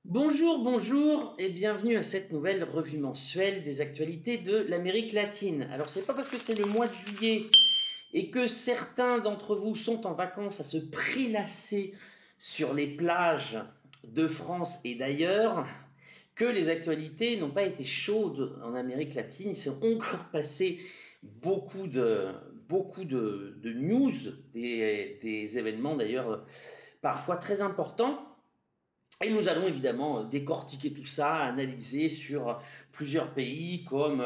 Bonjour, bonjour et bienvenue à cette nouvelle revue mensuelle des actualités de l'Amérique latine. Alors c'est pas parce que c'est le mois de juillet et que certains d'entre vous sont en vacances à se prélasser sur les plages de France et d'ailleurs que les actualités n'ont pas été chaudes en Amérique latine. Il s'est encore passé beaucoup de news, des événements d'ailleurs parfois très importants. Et nous allons évidemment décortiquer tout ça, analyser sur plusieurs pays comme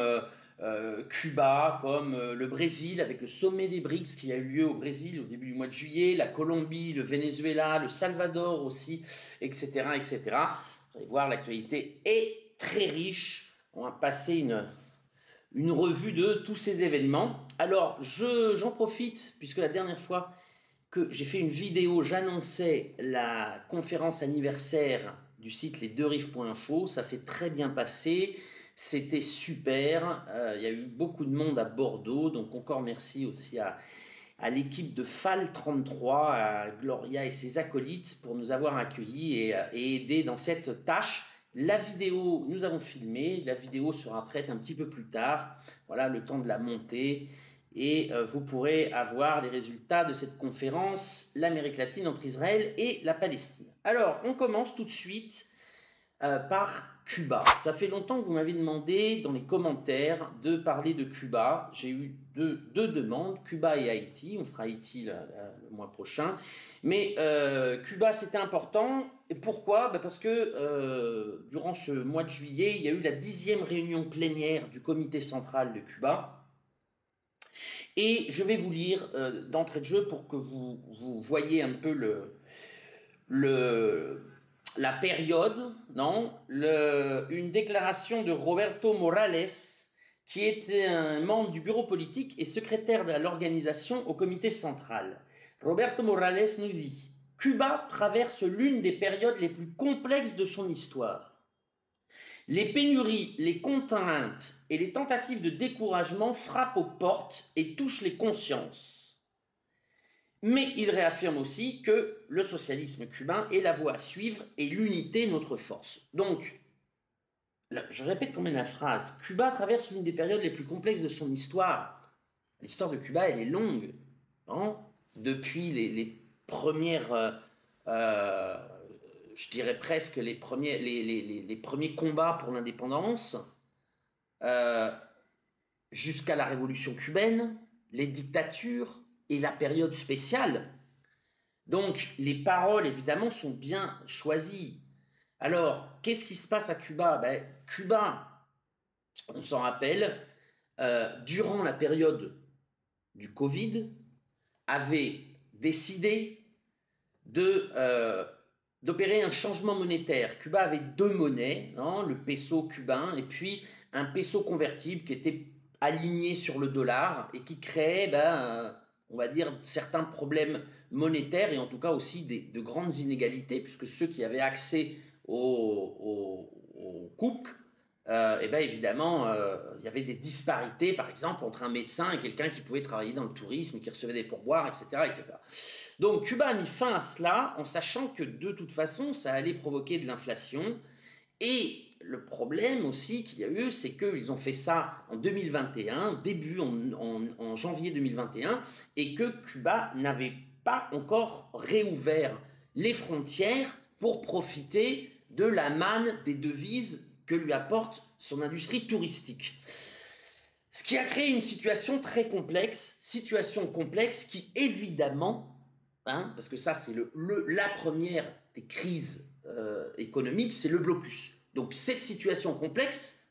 Cuba, comme le Brésil, avec le sommet des BRICS qui a eu lieu au Brésil au début du mois de juillet, la Colombie, le Venezuela, le Salvador aussi, etc. etc. Vous allez voir, l'actualité est très riche. On va passer une revue de tous ces événements. Alors, j'en profite, puisque la dernière fois, que j'ai fait une vidéo, j'annonçais la conférence anniversaire du site lesdeuxrives.info. Ça s'est très bien passé, c'était super. Il y a eu beaucoup de monde à Bordeaux, donc encore merci aussi à l'équipe de FAL33, à Gloria et ses acolytes pour nous avoir accueillis et aidés dans cette tâche. La vidéo, nous avons filmé, la vidéo sera prête un petit peu plus tard, voilà, le temps de la monter et vous pourrez avoir les résultats de cette conférence, l'Amérique latine entre Israël et la Palestine. Alors, on commence tout de suite par Cuba. Ça fait longtemps que vous m'avez demandé dans les commentaires de parler de Cuba. J'ai eu deux demandes, Cuba et Haïti. On fera Haïti le mois prochain. Mais Cuba, c'était important. Et pourquoi? Parce que durant ce mois de juillet, il y a eu la 10e réunion plénière du comité central de Cuba. Et je vais vous lire d'entrée de jeu pour que vous voyez un peu la période, non, une déclaration de Roberto Morales, qui était un membre du bureau politique et secrétaire de l'organisation au comité central. Roberto Morales nous dit « Cuba traverse l'une des périodes les plus complexes de son histoire. Les pénuries, les contraintes et les tentatives de découragement frappent aux portes et touchent les consciences. Mais il réaffirme aussi que le socialisme cubain est la voie à suivre et l'unité notre force. » Donc, je répète quand même la phrase. Cuba traverse l'une des périodes les plus complexes de son histoire. L'histoire de Cuba, elle est longue. Hein, depuis les premières... je dirais presque les premiers combats pour l'indépendance, jusqu'à la révolution cubaine, les dictatures et la période spéciale. Donc les paroles, évidemment, sont bien choisies. Alors, qu'est-ce qui se passe à Cuba? Cuba, on s'en rappelle, durant la période du Covid, avait décidé d'opérer un changement monétaire. Cuba avait deux monnaies, hein, le peso cubain et puis un peso convertible qui était aligné sur le dollar et qui créait, on va dire, certains problèmes monétaires et en tout cas aussi de grandes inégalités, puisque ceux qui avaient accès aux coupes, évidemment, il y avait des disparités, par exemple, entre un médecin et quelqu'un qui pouvait travailler dans le tourisme, qui recevait des pourboires, etc., etc. Donc Cuba a mis fin à cela en sachant que de toute façon ça allait provoquer de l'inflation. Et le problème aussi qu'il y a eu, c'est qu'ils ont fait ça en 2021, en janvier 2021, et que Cuba n'avait pas encore réouvert les frontières pour profiter de la manne des devises que lui apporte son industrie touristique. Ce qui a créé une situation très complexe, qui évidemment, parce que ça c'est la première des crises économiques, c'est le blocus. Donc cette situation complexe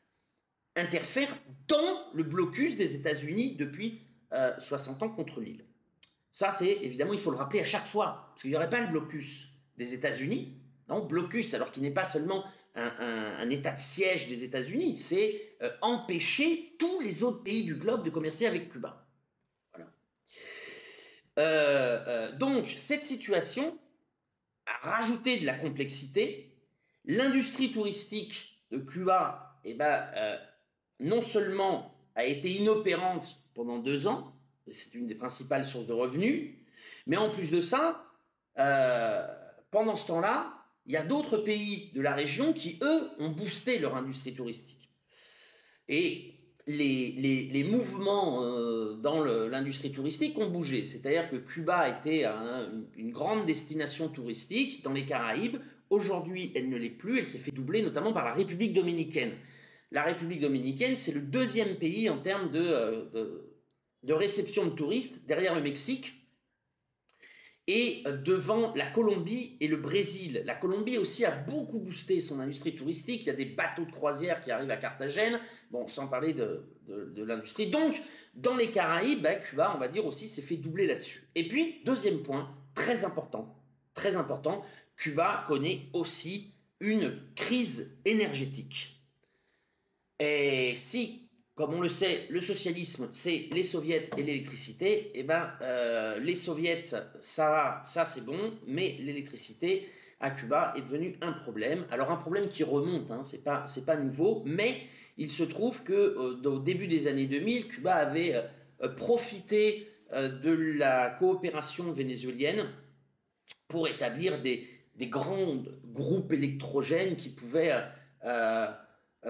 interfère dans le blocus des États-Unis depuis 60 ans contre l'île. Ça c'est évidemment, il faut le rappeler à chaque fois, parce qu'il n'y aurait pas le blocus des États-Unis, non, blocus alors qu'il n'est pas seulement un état de siège des États-Unis, c'est empêcher tous les autres pays du globe de commercer avec Cuba. Donc, cette situation a rajouté de la complexité. L'industrie touristique de Cuba, non seulement a été inopérante pendant 2 ans, c'est une des principales sources de revenus, mais en plus de ça, pendant ce temps-là, il y a d'autres pays de la région qui, eux, ont boosté leur industrie touristique. Et les mouvements dans l'industrie touristique ont bougé. C'est-à-dire que Cuba était une grande destination touristique dans les Caraïbes. Aujourd'hui, elle ne l'est plus. Elle s'est fait doubler notamment par la République dominicaine. La République dominicaine, c'est le deuxième pays en termes de réception de touristes, derrière le Mexique, et devant la Colombie et le Brésil. La Colombie aussi a beaucoup boosté son industrie touristique. Il y a des bateaux de croisière qui arrivent à Carthagène, bon, sans parler de l'industrie. Donc, dans les Caraïbes, Cuba, on va dire aussi, s'est fait doubler là-dessus. Et puis, deuxième point, très important, Cuba connaît aussi une crise énergétique. Et si, comme on le sait, le socialisme, c'est les soviets et l'électricité, eh ben, les soviets, ça c'est bon, mais l'électricité à Cuba est devenue un problème. Alors un problème qui remonte, hein, c'est pas nouveau, mais il se trouve que au début des années 2000, Cuba avait profité de la coopération vénézuélienne pour établir des grands groupes électrogènes qui pouvaient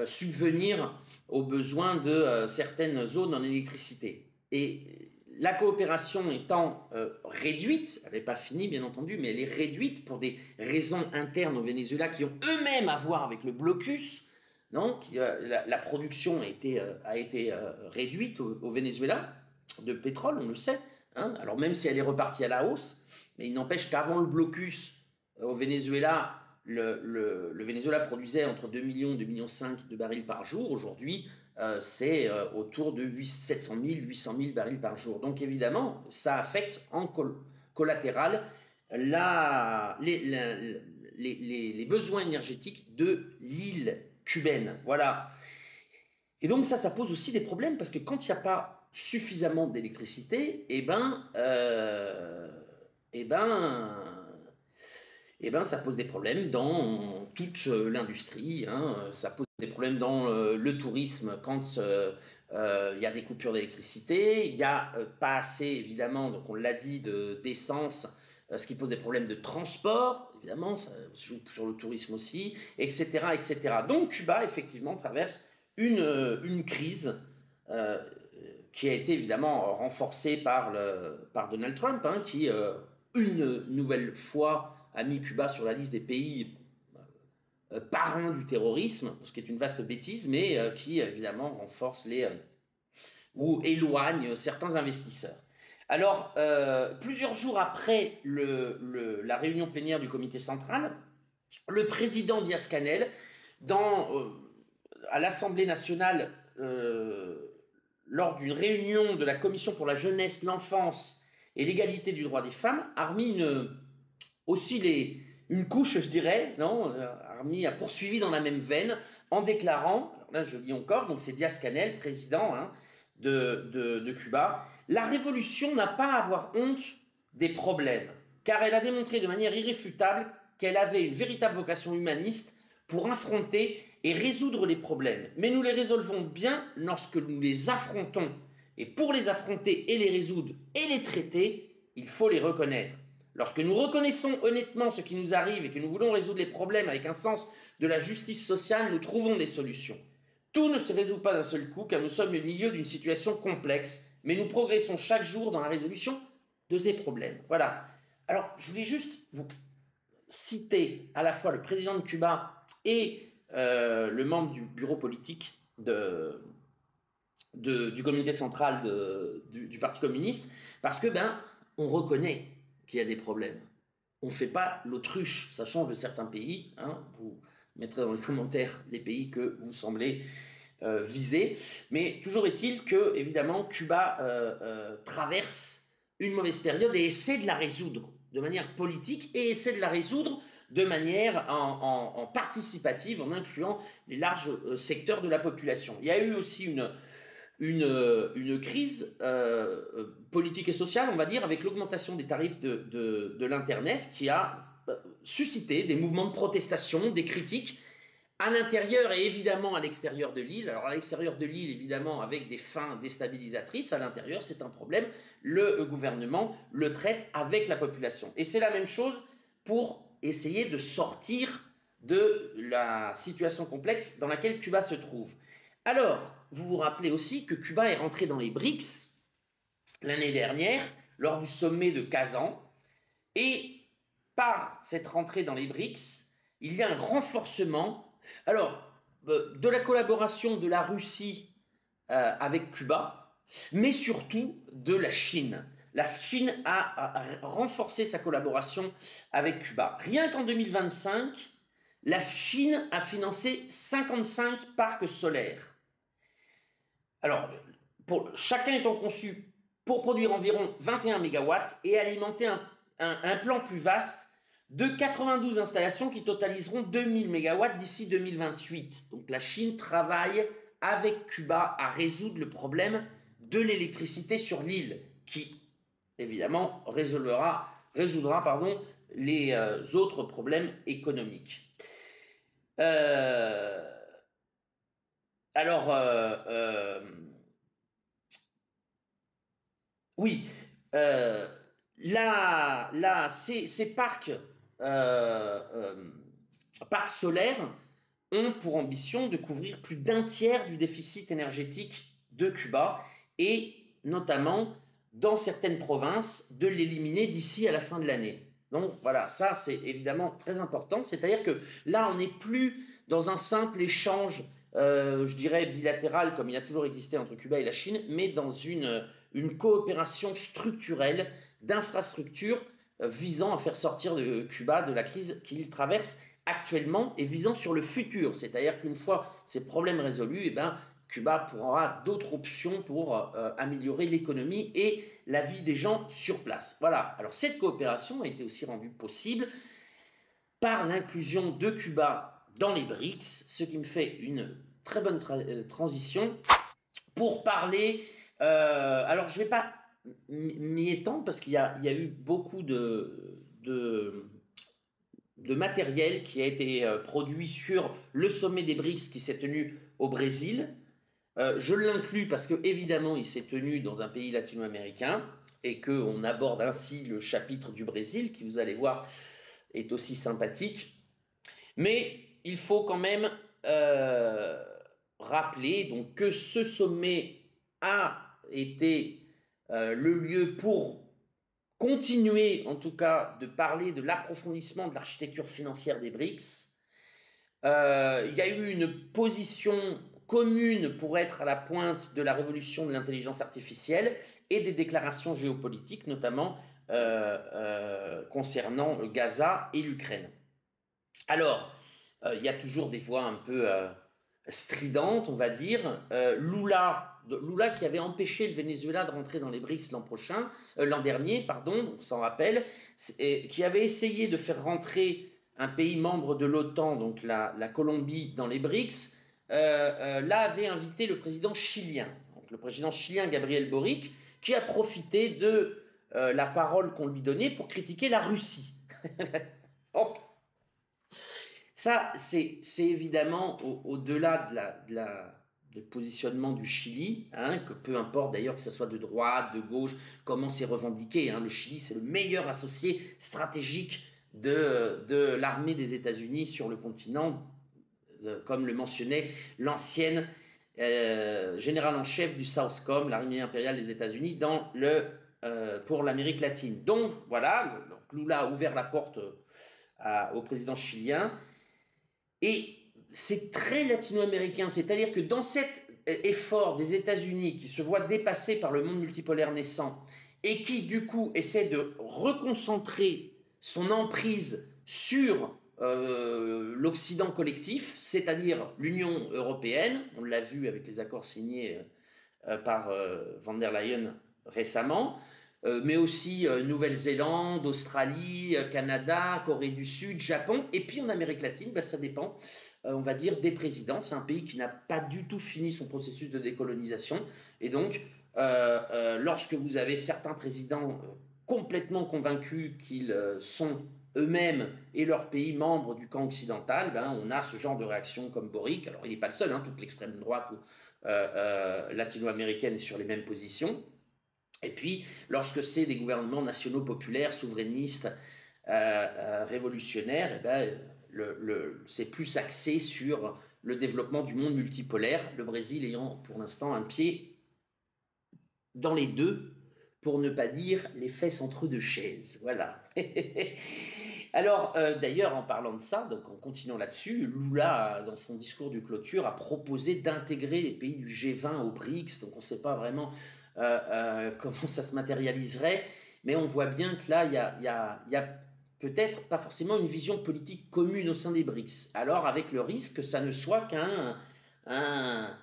subvenir aux besoins de certaines zones en électricité. Et la coopération étant réduite, elle n'est pas finie bien entendu, mais elle est réduite pour des raisons internes au Venezuela qui ont eux-mêmes à voir avec le blocus, non la production a été réduite au Venezuela de pétrole, on le sait, hein, alors même si elle est repartie à la hausse, mais il n'empêche qu'avant le blocus au Venezuela, le Venezuela produisait entre 2 millions et 2,5 millions de barils par jour. Aujourd'hui, c'est autour de 700 000, 800 000 barils par jour. Donc évidemment, ça affecte en collatéral les besoins énergétiques de l'île cubaine. Voilà. Et donc ça pose aussi des problèmes parce que quand il n'y a pas suffisamment d'électricité, ça pose des problèmes dans toute l'industrie, hein. Ça pose des problèmes dans le tourisme quand il y a des coupures d'électricité. Il n'y a pas assez, évidemment, donc on l'a dit, d'essence, ce qui pose des problèmes de transport, évidemment, ça joue sur le tourisme aussi, etc., etc. Donc Cuba, effectivement, traverse une crise qui a été évidemment renforcée par Donald Trump, hein, qui, une nouvelle fois, a mis Cuba sur la liste des pays parrains du terrorisme, ce qui est une vaste bêtise, mais qui évidemment renforce ou éloigne certains investisseurs. Alors, plusieurs jours après la réunion plénière du comité central, le président Diaz-Canel, à l'Assemblée nationale, lors d'une réunion de la Commission pour la jeunesse, l'enfance et l'égalité du droit des femmes, a remis une couche, je dirais, a poursuivi dans la même veine, en déclarant, alors là je lis encore, donc c'est Diaz-Canel, président, hein, de Cuba, la révolution n'a pas à avoir honte des problèmes, car elle a démontré de manière irréfutable qu'elle avait une véritable vocation humaniste pour affronter et résoudre les problèmes. Mais nous les résolvons bien lorsque nous les affrontons. Et pour les affronter et les résoudre et les traiter, il faut les reconnaître. Lorsque nous reconnaissons honnêtement ce qui nous arrive et que nous voulons résoudre les problèmes avec un sens de la justice sociale, nous trouvons des solutions. Tout ne se résout pas d'un seul coup, car nous sommes au milieu d'une situation complexe, mais nous progressons chaque jour dans la résolution de ces problèmes. Voilà. Alors, je voulais juste vous citer à la fois le président de Cuba et le membre du bureau politique du comité central du Parti communiste, parce que on reconnaît qu'il y a des problèmes. On ne fait pas l'autruche, ça change de certains pays, hein, vous mettrez dans les commentaires les pays que vous semblez viser, mais toujours est-il que, évidemment, Cuba traverse une mauvaise période et essaie de la résoudre de manière politique et essaie de la résoudre de manière en participative, en incluant les larges secteurs de la population. Il y a eu aussi une crise politique et sociale, on va dire, avec l'augmentation des tarifs de l'Internet qui a suscité des mouvements de protestation, des critiques à l'intérieur et évidemment à l'extérieur de l'île. Alors à l'extérieur de l'île, évidemment, avec des fins déstabilisatrices. À l'intérieur, c'est un problème. Le gouvernement le traite avec la population. Et c'est la même chose pour essayer de sortir de la situation complexe dans laquelle Cuba se trouve. Alors, vous vous rappelez aussi que Cuba est rentré dans les BRICS l'année dernière, lors du sommet de Kazan, et par cette rentrée dans les BRICS, il y a un renforcement, alors, de la collaboration de la Russie avec Cuba, mais surtout de la Chine. La Chine a renforcé sa collaboration avec Cuba. Rien qu'en 2025, la Chine a financé 55 parcs solaires. Alors, chacun étant conçu pour produire environ 21 MW et alimenter un plan plus vaste de 92 installations qui totaliseront 2000 MW d'ici 2028. Donc la Chine travaille avec Cuba à résoudre le problème de l'électricité sur l'île, qui évidemment résoudra les autres problèmes économiques. Oui, ces parcs solaires ont pour ambition de couvrir plus d'un tiers du déficit énergétique de Cuba et notamment dans certaines provinces de l'éliminer d'ici à la fin de l'année. Donc voilà, ça c'est évidemment très important, c'est-à-dire que là on n'est plus dans un simple échange, je dirais bilatéral comme il a toujours existé entre Cuba et la Chine, mais dans une coopération structurelle d'infrastructures visant à faire sortir Cuba de la crise qu'il traverse actuellement et visant sur le futur. C'est-à-dire qu'une fois ces problèmes résolus, eh ben, Cuba pourra d'autres options pour améliorer l'économie et la vie des gens sur place. Voilà. Alors cette coopération a été aussi rendue possible par l'inclusion de Cuba dans les BRICS, ce qui me fait une très bonne transition pour parler. Alors je ne vais pas m'y étendre parce qu'il y a eu beaucoup de matériel qui a été produit sur le sommet des BRICS qui s'est tenu au Brésil. Je l'inclus parce que évidemment il s'est tenu dans un pays latino-américain et qu'on aborde ainsi le chapitre du Brésil qui, vous allez voir, est aussi sympathique. Mais il faut quand même rappeler donc, que ce sommet a été le lieu pour continuer en tout cas de parler de l'approfondissement de l'architecture financière des BRICS. Il y a eu une position commune pour être à la pointe de la révolution de l'intelligence artificielle et des déclarations géopolitiques, notamment concernant Gaza et l'Ukraine. Alors, il y a toujours des voix un peu stridentes, on va dire. Lula qui avait empêché le Venezuela de rentrer dans les BRICS l'an dernier, on s'en rappelle, qui avait essayé de faire rentrer un pays membre de l'OTAN, donc la Colombie, dans les BRICS, là avait invité le président chilien, donc le président chilien Gabriel Boric, qui a profité de la parole qu'on lui donnait pour critiquer la Russie. Donc, ça, c'est évidemment au-delà du positionnement du Chili, hein, que peu importe d'ailleurs que ce soit de droite, de gauche, comment c'est revendiqué. Hein, le Chili, c'est le meilleur associé stratégique de l'armée des États-Unis sur le continent, comme le mentionnait l'ancienne générale en chef du Southcom, l'armée impériale des États-Unis, pour l'Amérique latine. Donc voilà, Lula a ouvert la porte au président chilien. Et c'est très latino-américain, c'est-à-dire que dans cet effort des États-Unis qui se voit dépassé par le monde multipolaire naissant et qui du coup essaie de reconcentrer son emprise sur l'Occident collectif, c'est-à-dire l'Union européenne, on l'a vu avec les accords signés par von der Leyen récemment, mais aussi Nouvelle-Zélande, Australie, Canada, Corée du Sud, Japon, et puis en Amérique latine, ça dépend, on va dire, des présidents. C'est un pays qui n'a pas du tout fini son processus de décolonisation, et donc lorsque vous avez certains présidents complètement convaincus qu'ils sont eux-mêmes et leur pays membres du camp occidental, on a ce genre de réaction comme Boric. Alors il n'est pas le seul, hein, toute l'extrême droite latino-américaine est sur les mêmes positions. Et puis, lorsque c'est des gouvernements nationaux populaires, souverainistes, révolutionnaire, eh ben, c'est plus axé sur le développement du monde multipolaire, le Brésil ayant pour l'instant un pied dans les deux, pour ne pas dire les fesses entre deux chaises. Voilà. Alors, d'ailleurs, en parlant de ça, donc en continuant là-dessus, Lula, dans son discours de clôture, a proposé d'intégrer les pays du G20 au BRICS. Donc, on ne sait pas vraiment comment ça se matérialiserait, mais on voit bien que là, il y a peut-être pas forcément une vision politique commune au sein des BRICS. Alors, avec le risque que ça ne soit qu'un un,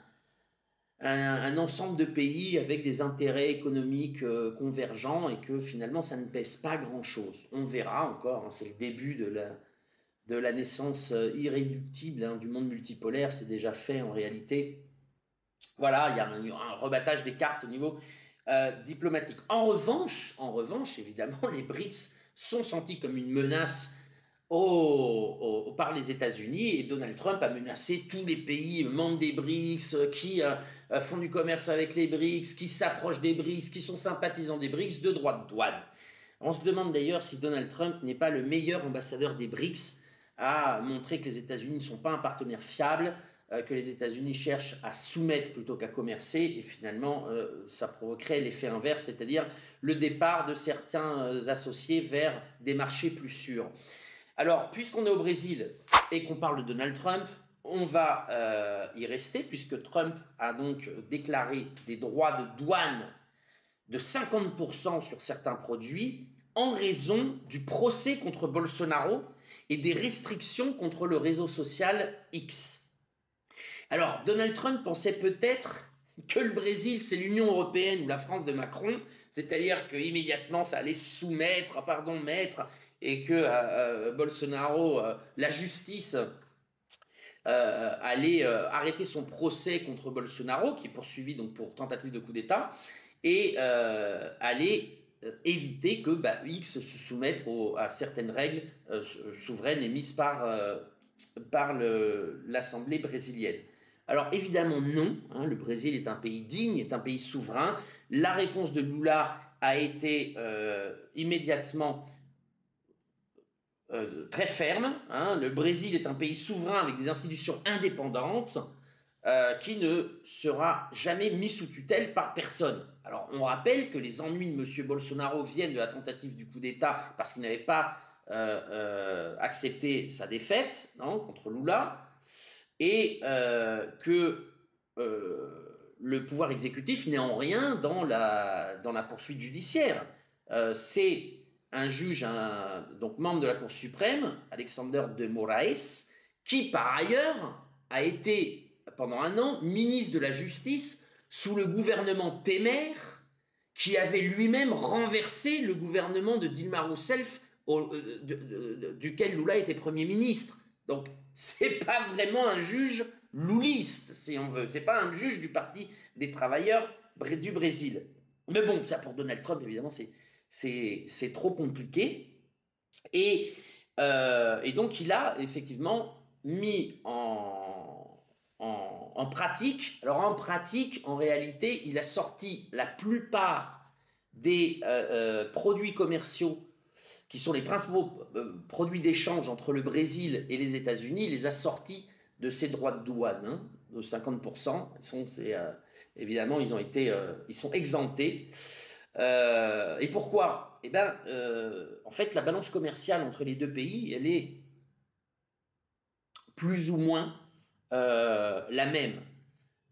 un ensemble de pays avec des intérêts économiques convergents et que finalement ça ne pèse pas grand-chose. On verra encore, hein, c'est le début de la naissance irréductible hein, du monde multipolaire, c'est déjà fait en réalité. Voilà, il y a un rebattage des cartes au niveau diplomatique. En revanche, évidemment, les BRICS sont sentis comme une menace par les États-Unis et Donald Trump a menacé tous les pays membres des BRICS qui font du commerce avec les BRICS, qui s'approchent des BRICS, qui sont sympathisants des BRICS, de droits de douane. On se demande d'ailleurs si Donald Trump n'est pas le meilleur ambassadeur des BRICS à montrer que les États-Unis ne sont pas un partenaire fiable, que les États-Unis cherchent à soumettre plutôt qu'à commercer, et finalement ça provoquerait l'effet inverse, c'est-à-dire le départ de certains associés vers des marchés plus sûrs. Alors, puisqu'on est au Brésil et qu'on parle de Donald Trump, on va y rester, puisque Trump a donc déclaré des droits de douane de 50% sur certains produits en raison du procès contre Bolsonaro et des restrictions contre le réseau social X. Alors, Donald Trump pensait peut-être que le Brésil, c'est l'Union européenne ou la France de Macron, c'est-à-dire qu'immédiatement, ça allait mettre, et que Bolsonaro, la justice, allait arrêter son procès contre Bolsonaro, qui est poursuivi donc pour tentative de coup d'État, et allait éviter que X se soumette à certaines règles souveraines émises par l'Assemblée brésilienne. Alors évidemment non, hein, le Brésil est un pays digne, est un pays souverain. La réponse de Lula a été immédiatement très ferme. Hein. Le Brésil est un pays souverain avec des institutions indépendantes qui ne sera jamais mis sous tutelle par personne. Alors on rappelle que les ennuis de M. Bolsonaro viennent de la tentative du coup d'État parce qu'il n'avait pas accepté sa défaite contre Lula et que le pouvoir exécutif n'est en rien dans la poursuite judiciaire. C'est un juge, donc membre de la Cour suprême, Alexander de Moraes, qui par ailleurs a été pendant un an ministre de la Justice sous le gouvernement Temer, qui avait lui-même renversé le gouvernement de Dilma Rousseff, duquel Lula était Premier ministre. Donc, c'est pas vraiment un juge louliste, si on veut. C'est pas un juge du Parti des travailleurs du Brésil. Mais bon, ça pour Donald Trump, évidemment, c'est trop compliqué. Et donc, il a effectivement mis en pratique. Alors, en pratique, en réalité, il a sorti la plupart des produits commerciaux qui sont les principaux produits d'échange entre le Brésil et les États-Unis, il les a sortis de ces droits de douane, de 50%. Évidemment, ils sont exemptés. Et pourquoi ? Eh bien, en fait, la balance commerciale entre les deux pays, elle est plus ou moins la même.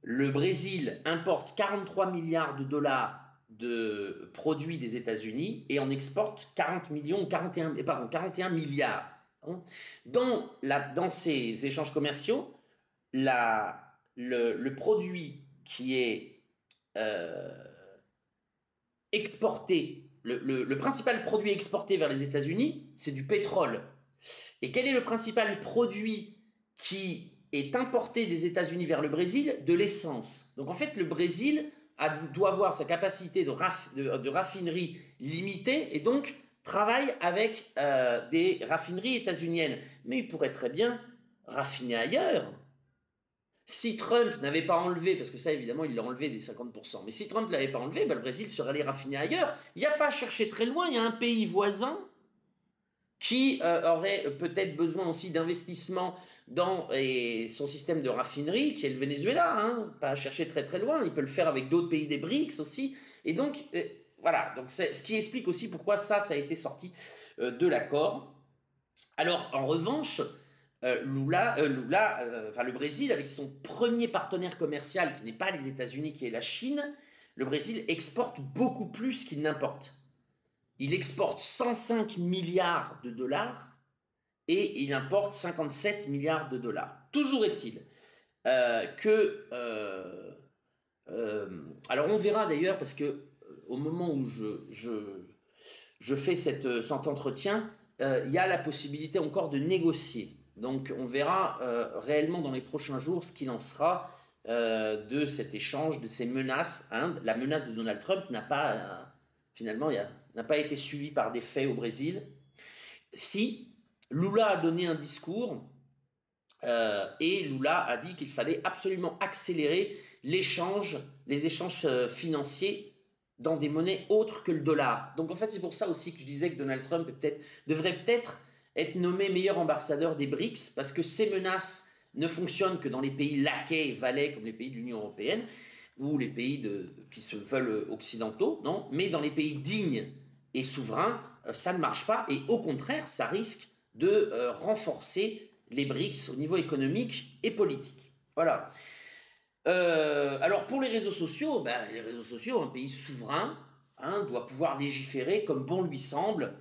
Le Brésil importe 43 milliards de dollars de produits des États-Unis et en exporte 41 milliards. Dans ces échanges commerciaux, le produit qui est exporté, le principal produit exporté vers les États-Unis, c'est du pétrole. Et quel est le principal produit qui est importé des États-Unis vers le Brésil? De l'essence. Donc en fait, le Brésil doit avoir sa capacité de raffinerie limitée et donc travaille avec des raffineries états-uniennes. Mais il pourrait très bien raffiner ailleurs. Si Trump n'avait pas enlevé, parce que ça évidemment il l'a enlevé des 50%, mais si Trump ne l'avait pas enlevé, le Brésil serait allé raffiner ailleurs. Il n'y a pas à chercher très loin, il y a un pays voisin qui aurait peut-être besoin aussi d'investissement dans son système de raffinerie, qui est le Venezuela, hein, pas à chercher très très loin, il peut le faire avec d'autres pays des BRICS aussi, et donc voilà, donc c'est ce qui explique aussi pourquoi ça a été sorti de l'accord. Alors en revanche, enfin le Brésil, avec son premier partenaire commercial qui n'est pas les États-Unis, qui est la Chine, le Brésil exporte beaucoup plus qu'il n'importe. Il exporte 105 milliards de dollars et il importe 57 milliards de dollars. Toujours est-il que... alors on verra d'ailleurs, parce que au moment où je fais cet entretien, il y a la possibilité encore de négocier. Donc on verra réellement dans les prochains jours ce qu'il en sera de cet échange, de ces menaces. Hein. La menace de Donald Trump n'a pas, finalement, n'a pas été suivie par des faits au Brésil. Si Lula a donné un discours et Lula a dit qu'il fallait absolument accélérer les échanges financiers dans des monnaies autres que le dollar. Donc en fait, c'est pour ça aussi que je disais que Donald Trump devrait peut-être être nommé meilleur ambassadeur des BRICS, parce que ces menaces ne fonctionnent que dans les pays laquais et valets, comme les pays de l'Union européenne, ou les pays qui se veulent occidentaux, non, mais dans les pays dignes et souverains, ça ne marche pas, et au contraire, ça risque de renforcer les BRICS au niveau économique et politique. Voilà. Alors pour les réseaux sociaux, les réseaux sociaux, un pays souverain doit pouvoir légiférer comme bon lui semble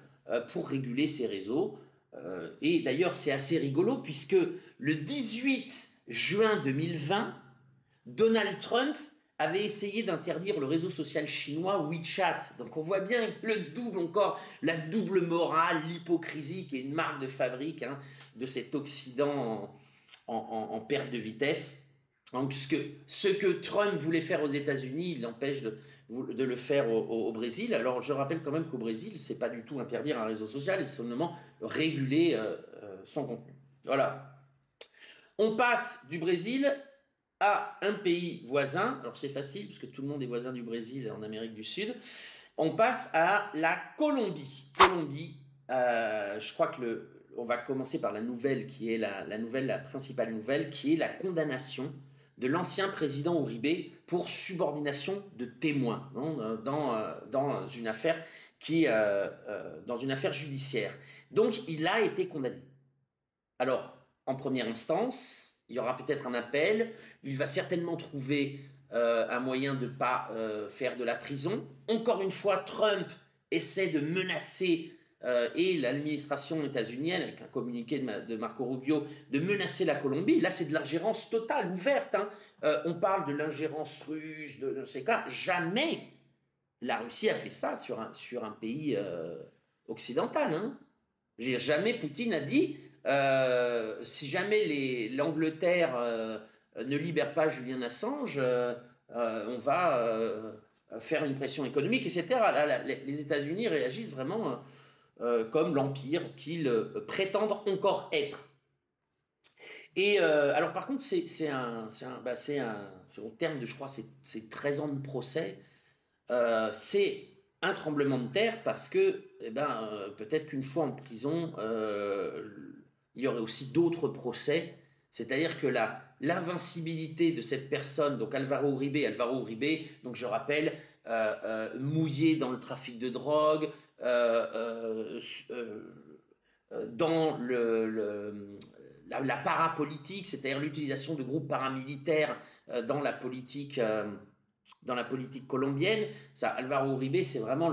pour réguler ses réseaux. Et d'ailleurs c'est assez rigolo, puisque le 18 juin 2020, Donald Trump avait essayé d'interdire le réseau social chinois WeChat. Donc on voit bien la double morale, l'hypocrisie qui est une marque de fabrique de cet Occident en perte de vitesse. Donc ce que Trump voulait faire aux États-Unis, il l'empêche de le faire au Brésil. Alors je rappelle quand même qu'au Brésil, c'est pas du tout interdire un réseau social, c'est seulement réguler son contenu. Voilà. On passe du Brésil à un pays voisin. Alors c'est facile, puisque tout le monde est voisin du Brésil en Amérique du Sud. On passe à la Colombie. Colombie, je crois que on va commencer par la nouvelle, qui est la principale nouvelle, qui est la condamnation de l'ancien président Uribe pour subordination de témoins dans une affaire dans une affaire judiciaire. Donc il a été condamné. Alors, en première instance, il y aura peut-être un appel, il va certainement trouver un moyen de ne pas faire de la prison. Encore une fois, Trump essaie de menacer, et l'administration états-unienne, avec un communiqué de Marco Rubio, de menacer la Colombie. Là, c'est de l'ingérence totale, ouverte. On parle de l'ingérence russe, de ces cas. Jamais la Russie a fait ça sur un pays occidental. Jamais Poutine a dit si jamais l'Angleterre ne libère pas Julian Assange, on va faire une pression économique, etc. Là, les États-Unis réagissent vraiment comme l'empire qu'ils prétendent encore être. Et alors par contre, c'est au terme de, je crois, c'est 13 ans de procès. C'est un tremblement de terre, parce que peut-être qu'une fois en prison, il y aurait aussi d'autres procès. C'est-à-dire que l'invincibilité de cette personne, donc Alvaro Uribe, donc je rappelle, mouillé dans le trafic de drogue, dans la parapolitique, c'est-à-dire l'utilisation de groupes paramilitaires dans la politique colombienne. Ça, Alvaro Uribe, c'est vraiment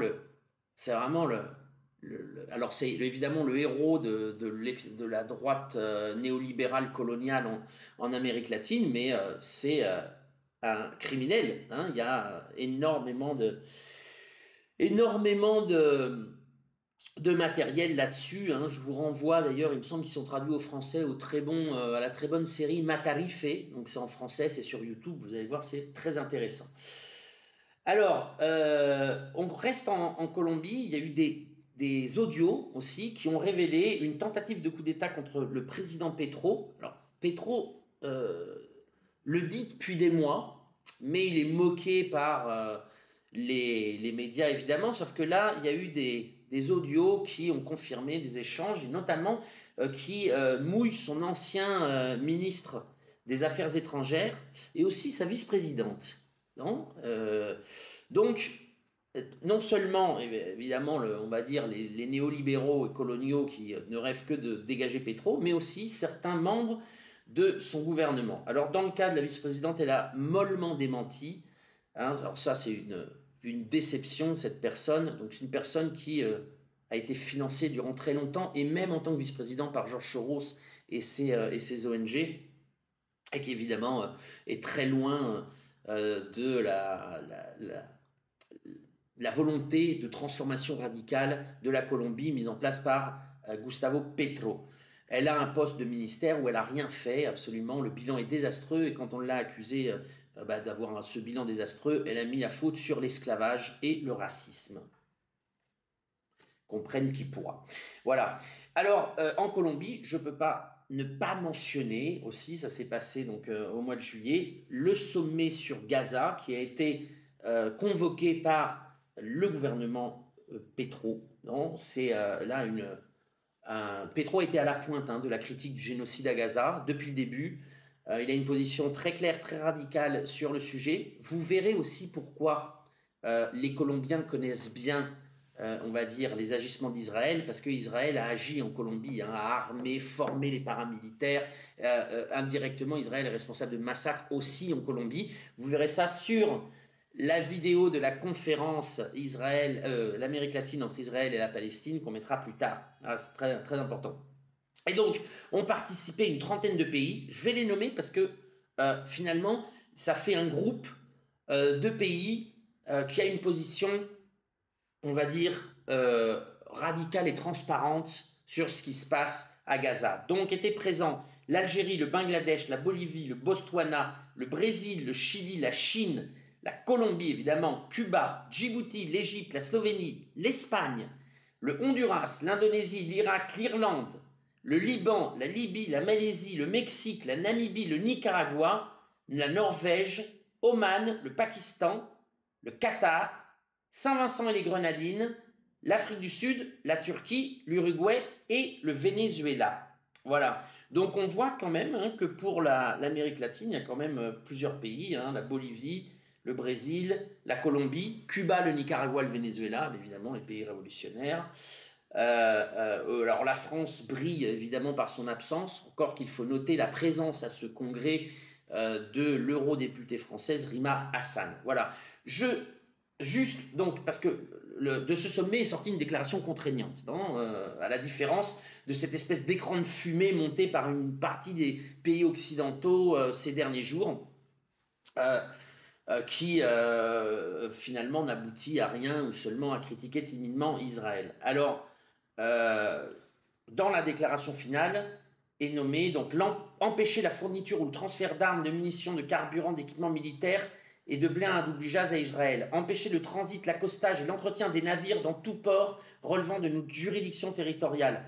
alors c'est évidemment le héros de la droite néolibérale coloniale en Amérique latine, mais c'est un criminel. Il y a énormément de matériel là-dessus. Je vous renvoie d'ailleurs, il me semble qu'ils sont traduits au français à la très bonne série Matarife. Donc c'est en français, c'est sur YouTube, vous allez voir, c'est très intéressant. Alors, on reste en Colombie. Il y a eu des audios aussi qui ont révélé une tentative de coup d'État contre le président Petro. Alors, Petro le dit depuis des mois, mais il est moqué par les médias, évidemment, sauf que là, il y a eu des des audios qui ont confirmé des échanges, et notamment qui mouillent son ancien ministre des Affaires étrangères et aussi sa vice-présidente. Donc, non seulement, évidemment, on va dire les néolibéraux et coloniaux qui ne rêvent que de dégager Petro, mais aussi certains membres de son gouvernement. Alors, dans le cas de la vice-présidente, elle a mollement démenti. Alors ça, c'est une déception, cette personne. Donc, c'est une personne qui a été financée durant très longtemps, et même en tant que vice-président par Georges Soros et ses ONG, et qui, évidemment, est très loin de la volonté de transformation radicale de la Colombie mise en place par Gustavo Petro. Elle a un poste de ministère où elle n'a rien fait, absolument. Le bilan est désastreux, et quand on l'a accusée d'avoir ce bilan désastreux, elle a mis la faute sur l'esclavage et le racisme. Comprenne qui pourra. Voilà. Alors, en Colombie, je ne peux pas ne pas mentionner aussi, ça s'est passé donc au mois de juillet, le sommet sur Gaza qui a été convoqué par le gouvernement Petro. C'est là Petro était à la pointe de la critique du génocide à Gaza depuis le début. Il a une position très claire, très radicale sur le sujet. Vous verrez aussi pourquoi les Colombiens connaissent bien, on va dire, les agissements d'Israël, parce qu'Israël a agi en Colombie, a armé, formé les paramilitaires. Indirectement, Israël est responsable de massacres aussi en Colombie. Vous verrez ça sur la vidéo de la conférence l'Amérique latine entre Israël et la Palestine qu'on mettra plus tard. C'est très, très important. Et donc, ont participé une trentaine de pays. Je vais les nommer parce que finalement, ça fait un groupe de pays qui a une position, on va dire, radicale et transparente sur ce qui se passe à Gaza. Donc, étaient présents l'Algérie, le Bangladesh, la Bolivie, le Botswana, le Brésil, le Chili, la Chine, la Colombie, évidemment, Cuba, Djibouti, l'Égypte, la Slovénie, l'Espagne, le Honduras, l'Indonésie, l'Irak, l'Irlande, le Liban, la Libye, la Malaisie, le Mexique, la Namibie, le Nicaragua, la Norvège, Oman, le Pakistan, le Qatar, Saint-Vincent et les Grenadines, l'Afrique du Sud, la Turquie, l'Uruguay et le Venezuela. Voilà. Donc on voit quand même que pour l'Amérique latine, il y a quand même plusieurs pays, la Bolivie, le Brésil, la Colombie, Cuba, le Nicaragua, le Venezuela, évidemment les pays révolutionnaires. Alors la France brille évidemment par son absence, encore qu'il faut noter la présence à ce congrès de l'eurodéputée française Rima Hassan. Voilà. Juste donc, parce que de ce sommet est sortie une déclaration contraignante, à la différence de cette espèce d'écran de fumée monté par une partie des pays occidentaux ces derniers jours, qui finalement n'aboutit à rien ou seulement à critiquer timidement Israël. Alors, dans la déclaration finale est nommé donc empêcher la fourniture ou le transfert d'armes, de munitions, de carburant, d'équipements militaires et de blé à un double gaz à Israël, empêcher le transit, l'accostage et l'entretien des navires dans tout port relevant de notre juridiction territoriale,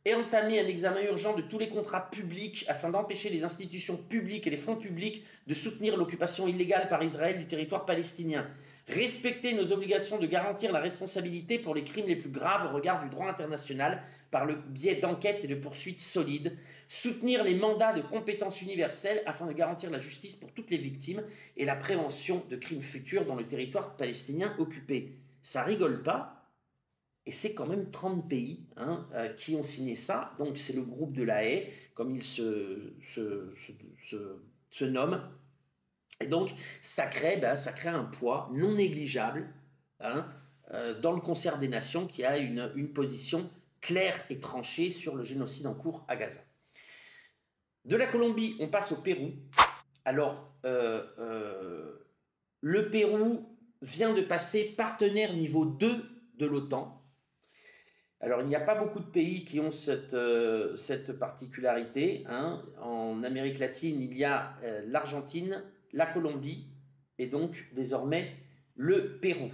et entamer un examen urgent de tous les contrats publics afin d'empêcher les institutions publiques et les fonds publics de soutenir l'occupation illégale par Israël du territoire palestinien, respecter nos obligations de garantir la responsabilité pour les crimes les plus graves au regard du droit international par le biais d'enquêtes et de poursuites solides, soutenir les mandats de compétences universelles afin de garantir la justice pour toutes les victimes et la prévention de crimes futurs dans le territoire palestinien occupé. Ça rigole pas, et c'est quand même 30 pays qui ont signé ça, donc c'est le groupe de La Haye, comme il se nomme. Et donc, ça crée un poids non négligeable dans le concert des nations qui a une position claire et tranchée sur le génocide en cours à Gaza. De la Colombie, on passe au Pérou. Alors, le Pérou vient de passer partenaire niveau 2 de l'OTAN. Alors, il n'y a pas beaucoup de pays qui ont cette particularité. En Amérique latine, il y a l'Argentine, la Colombie et donc désormais le Pérou.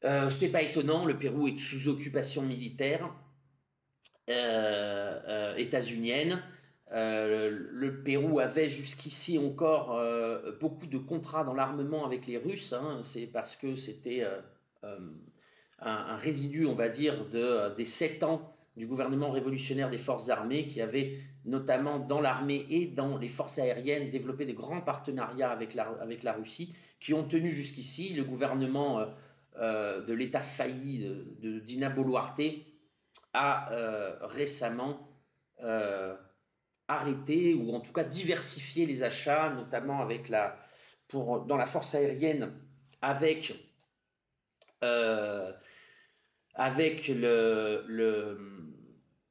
Ce n'est pas étonnant, le Pérou est sous occupation militaire états-unienne. Le Pérou avait jusqu'ici encore beaucoup de contrats dans l'armement avec les Russes. C'est parce que c'était un résidu, on va dire, des 7 ans du gouvernement révolutionnaire des forces armées qui avait notamment dans l'armée et dans les forces aériennes développé de grands partenariats avec la Russie qui ont tenu jusqu'ici. Le gouvernement de l'État failli de Dina Boluarte a récemment euh, arrêté ou en tout cas diversifié les achats, notamment dans la force aérienne avec, euh, avec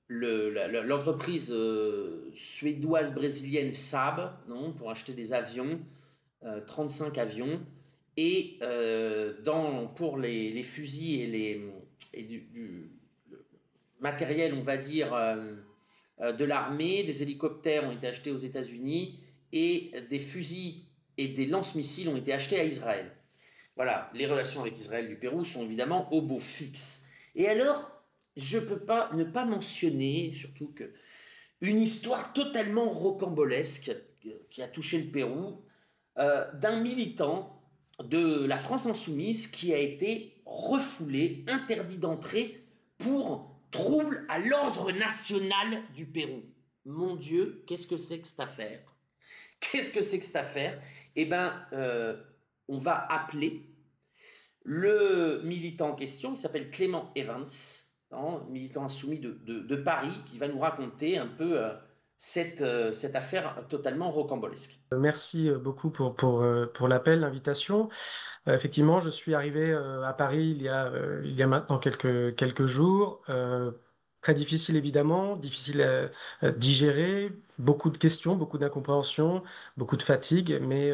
l'entreprise suédoise-brésilienne Saab, non, pour acheter des avions, 35 avions, et pour les fusils et du matériel, on va dire, de l'armée, des hélicoptères ont été achetés aux États-Unis et des fusils et des lance-missiles ont été achetés à Israël. Voilà, les relations avec Israël du Pérou sont évidemment au beau fixe. Et alors, je ne peux pas ne pas mentionner, surtout que une histoire totalement rocambolesque qui a touché le Pérou, d'un militant de la France insoumise qui a été refoulé, interdit d'entrée pour trouble à l'ordre national du Pérou. Mon Dieu, qu'est-ce que c'est que cette affaire? Qu'est-ce que c'est que cette affaire? Eh bien, on va appeler le militant en question, il s'appelle Clément Evans, hein, militant insoumis de Paris, qui va nous raconter un peu cette affaire totalement rocambolesque. Merci beaucoup pour l'appel, l'invitation. Effectivement, je suis arrivé à Paris il y a maintenant quelques jours. Très difficile évidemment, difficile à digérer, beaucoup de questions, beaucoup d'incompréhension, beaucoup de fatigue, mais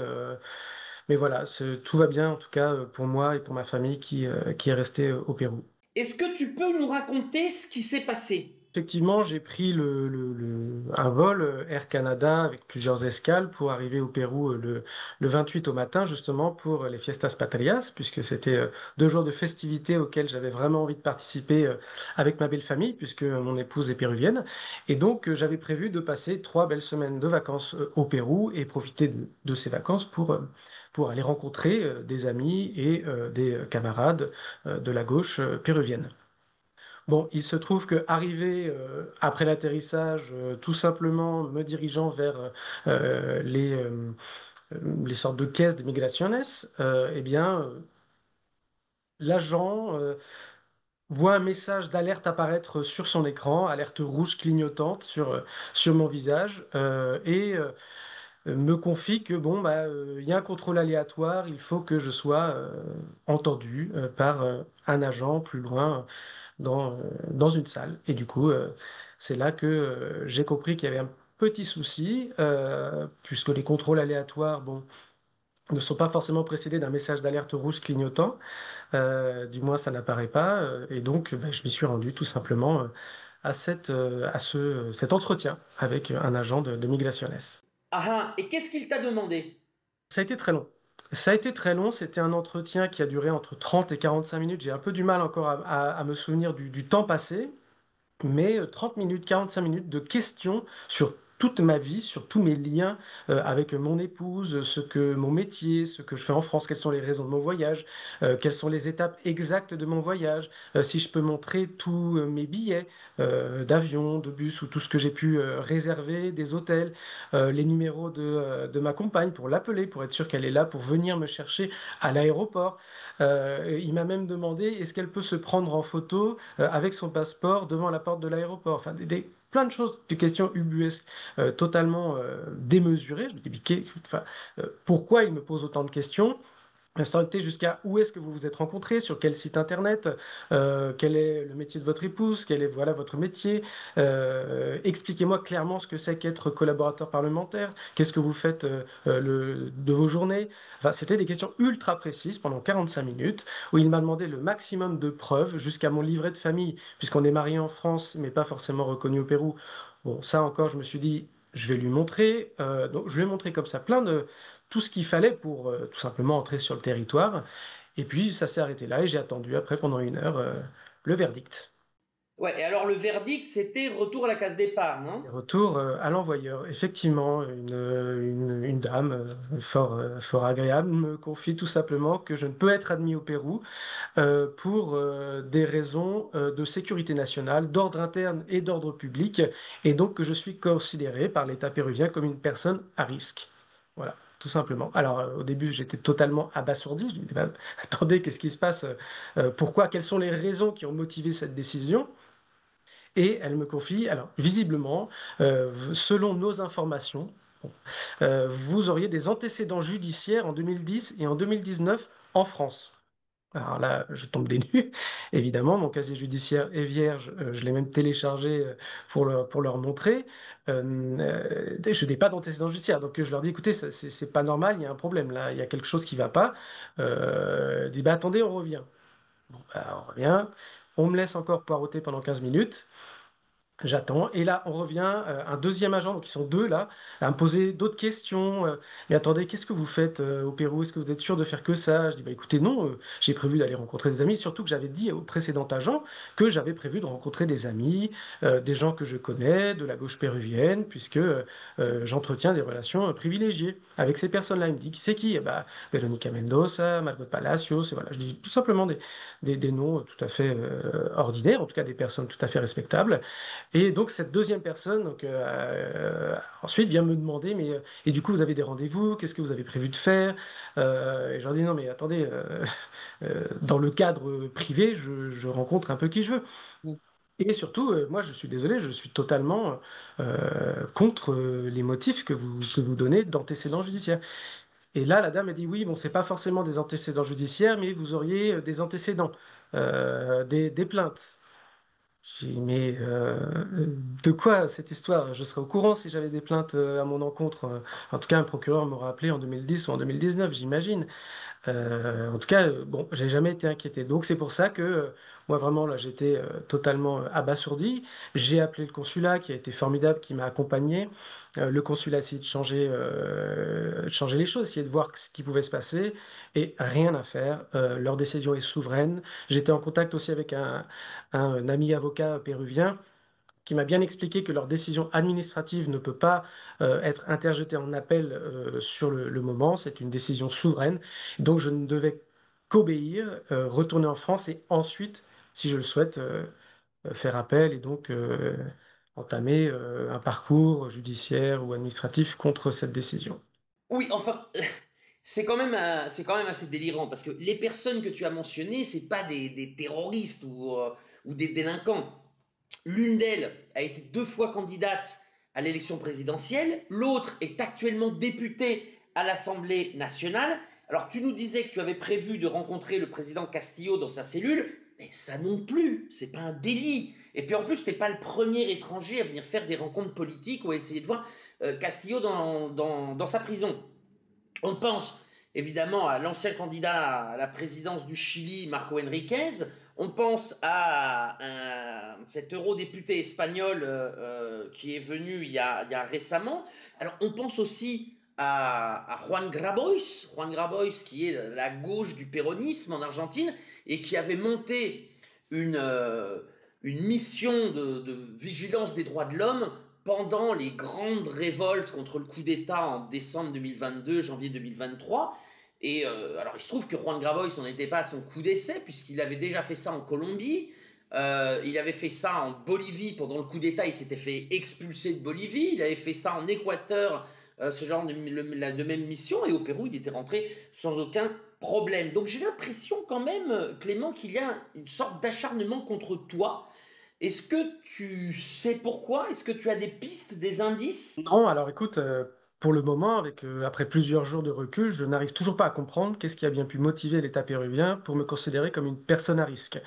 voilà, tout va bien en tout cas pour moi et pour ma famille qui est restée au Pérou. Est-ce que tu peux nous raconter ce qui s'est passé? Effectivement, j'ai pris un vol Air Canada avec plusieurs escales pour arriver au Pérou le 28 au matin, justement pour les Fiestas Patrias, puisque c'était 2 jours de festivités auxquelles j'avais vraiment envie de participer avec ma belle famille, puisque mon épouse est péruvienne. Et donc, j'avais prévu de passer 3 belles semaines de vacances au Pérou et profiter de ces vacances pour aller rencontrer des amis et des camarades de la gauche péruvienne. Bon, il se trouve que arrivé après l'atterrissage, tout simplement me dirigeant vers les sortes de caisses de migraciones, eh bien, l'agent voit un message d'alerte apparaître sur son écran, alerte rouge clignotante sur mon visage, et me confie que bon, bah, il y a un contrôle aléatoire, il faut que je sois entendu par un agent plus loin dans une salle. Et du coup, c'est là que j'ai compris qu'il y avait un petit souci, puisque les contrôles aléatoires, bon, ne sont pas forcément précédés d'un message d'alerte rouge clignotant. Du moins, ça n'apparaît pas. Et donc, ben, je m'y suis rendu tout simplement cet entretien avec un agent de Migraciones. Ah, ah, et qu'est-ce qu'il t'a demandé? Ça a été très long. Ça a été très long, c'était un entretien qui a duré entre 30 et 45 minutes. J'ai un peu du mal encore à me souvenir du temps passé. Mais 30 minutes, 45 minutes de questions sur toute ma vie, sur tous mes liens avec mon épouse, mon métier, ce que je fais en France, quelles sont les raisons de mon voyage, quelles sont les étapes exactes de mon voyage, si je peux montrer tous mes billets d'avion, de bus ou tout ce que j'ai pu réserver, des hôtels, les numéros de ma compagne pour l'appeler, pour être sûr qu'elle est là, pour venir me chercher à l'aéroport. Il m'a même demandé est-ce qu'elle peut se prendre en photo avec son passeport devant la porte de l'aéroport. Enfin, plein de choses, des questions ubuesques, totalement démesurées. Je me dis, mais enfin, pourquoi il me pose autant de questions? S'orienter jusqu'à où est-ce que vous vous êtes rencontrés, sur quel site internet, quel est le métier de votre épouse, quel est voilà votre métier. Expliquez-moi clairement ce que c'est qu'être collaborateur parlementaire, qu'est-ce que vous faites de vos journées. Enfin, c'était des questions ultra précises pendant 45 minutes où il m'a demandé le maximum de preuves jusqu'à mon livret de famille, puisqu'on est marié en France mais pas forcément reconnu au Pérou. Bon, ça encore, je me suis dit, je vais lui montrer. Donc, je lui ai montré comme ça plein de tout ce qu'il fallait pour tout simplement entrer sur le territoire. Et puis ça s'est arrêté là et j'ai attendu après pendant 1 heure le verdict. Ouais, et alors le verdict, c'était retour à la case départ, Et non? retour à l'envoyeur. Effectivement, une dame fort agréable me confie tout simplement que je ne peux être admis au Pérou pour des raisons de sécurité nationale, d'ordre interne et d'ordre public, et donc que je suis considéré par l'État péruvien comme une personne à risque. Voilà, tout simplement. Alors au début, j'étais totalement abasourdi. Je me dis, bah, attendez, qu'est-ce qui se passe? Pourquoi? Quelles sont les raisons qui ont motivé cette décision? Et elle me confie, alors visiblement, selon nos informations, vous auriez des antécédents judiciaires en 2010 et en 2019 en France. Alors là, je tombe des nues. Évidemment, mon casier judiciaire est vierge. Je l'ai même téléchargé pour leur montrer. Je n'ai pas d'antécédents judiciaires. Donc je leur dis, écoutez, c'est pas normal, il y a un problème là, il y a quelque chose qui ne va pas. Ils disent, bah, attendez, on revient. Bon, bah, on revient. On me laisse encore poireauter pendant 15 minutes. J'attends. Et là, on revient, un deuxième agent, donc ils sont deux là, à me poser d'autres questions. Mais attendez, qu'est-ce que vous faites au Pérou? Est-ce que vous êtes sûr de faire que ça? Je dis, bah écoutez, non, j'ai prévu d'aller rencontrer des amis, surtout que j'avais dit au précédent agent que j'avais prévu de rencontrer des amis, des gens que je connais, de la gauche péruvienne, puisque j'entretiens des relations privilégiées avec ces personnes-là. Il me dit, qui c'est qui? Eh bah, Veronica Mendoza, Margot Palacios, et voilà. Je dis tout simplement des noms tout à fait ordinaires, en tout cas des personnes tout à fait respectables. Et donc cette deuxième personne, donc, ensuite vient me demander, mais et du coup vous avez des rendez-vous, qu'est-ce que vous avez prévu de faire? Et je leur dis non mais attendez, dans le cadre privé, je rencontre un peu qui je veux. Et surtout, moi je suis désolé, je suis totalement contre les motifs que vous donnez d'antécédents judiciaires. Et là la dame a dit oui, bon c'est pas forcément des antécédents judiciaires, mais vous auriez des antécédents, des plaintes. J'ai dit, mais de quoi cette histoire? Je serais au courant si j'avais des plaintes à mon encontre. En tout cas, un procureur m'aurait appelé en 2010 ou en 2019, j'imagine. En tout cas, bon, j'ai jamais été inquiété. Donc c'est pour ça que moi vraiment là j'étais totalement abasourdi. J'ai appelé le consulat qui a été formidable, qui m'a accompagné. Le consulat a essayé de changer les choses, essayer de voir ce qui pouvait se passer et rien à faire. Leur décision est souveraine. J'étais en contact aussi avec un ami avocat péruvien qui m'a bien expliqué que leur décision administrative ne peut pas être interjetée en appel sur le moment. C'est une décision souveraine. Donc je ne devais qu'obéir, retourner en France et ensuite, si je le souhaite, faire appel et donc entamer un parcours judiciaire ou administratif contre cette décision. Oui, enfin, c'est quand même assez délirant parce que les personnes que tu as mentionnées, c'est pas des terroristes ou des délinquants. L'une d'elles a été 2 fois candidate à l'élection présidentielle, l'autre est actuellement députée à l'Assemblée nationale. Alors tu nous disais que tu avais prévu de rencontrer le président Castillo dans sa cellule, mais ça non plus, c'est pas un délit. Et puis en plus, t'es pas le premier étranger à venir faire des rencontres politiques ou à essayer de voir Castillo dans sa prison. On pense évidemment à l'ancien candidat à la présidence du Chili, Marco Enriquez. On pense à cet eurodéputé espagnol qui est venu il y a récemment. Alors on pense aussi à Juan Grabois qui est la gauche du péronisme en Argentine et qui avait monté une, euh, une mission de vigilance des droits de l'homme pendant les grandes révoltes contre le coup d'État en décembre 2022, janvier 2023. Et alors, il se trouve que Juan Grabois n'en était pas à son coup d'essai, puisqu'il avait déjà fait ça en Colombie. Il avait fait ça en Bolivie pendant le coup d'État, il s'était fait expulser de Bolivie. Il avait fait ça en Équateur, ce genre de même mission. Et au Pérou, il était rentré sans aucun problème. Donc j'ai l'impression quand même, Clément, qu'il y a une sorte d'acharnement contre toi. Est-ce que tu sais pourquoi? Est-ce que tu as des pistes, des indices? Non, alors écoute, pour le moment, après plusieurs jours de recul, je n'arrive toujours pas à comprendre qu'est-ce qui a bien pu motiver l'État péruvien pour me considérer comme une personne à risque.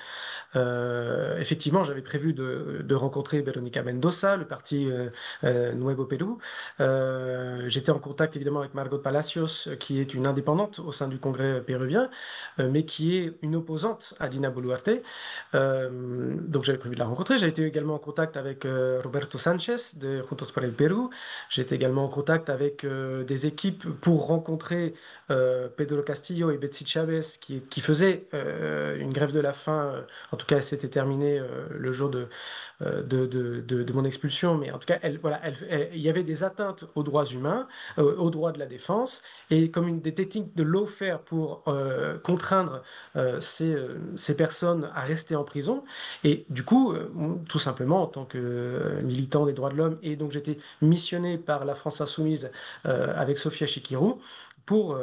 Effectivement, j'avais prévu de rencontrer Veronica Mendoza, le parti Nuevo Perú. J'étais en contact évidemment avec Margot Palacios, qui est une indépendante au sein du Congrès péruvien, mais qui est une opposante à Dina Boluarte. Donc j'avais prévu de la rencontrer. J'ai été également en contact avec Roberto Sanchez de Juntos por el Perú. J'étais également en contact avec avec des équipes pour rencontrer Pedro Castillo et Betsy Chavez qui faisaient une grève de la faim. En tout cas, c'était terminé le jour de mon expulsion, mais en tout cas, voilà, il y avait des atteintes aux droits humains, aux droits de la défense, et comme une des techniques de lawfare pour contraindre ces personnes à rester en prison. Et du coup, tout simplement, en tant que militant des droits de l'homme, et donc j'étais missionné par la France Insoumise avec Sofia Chikirou, pour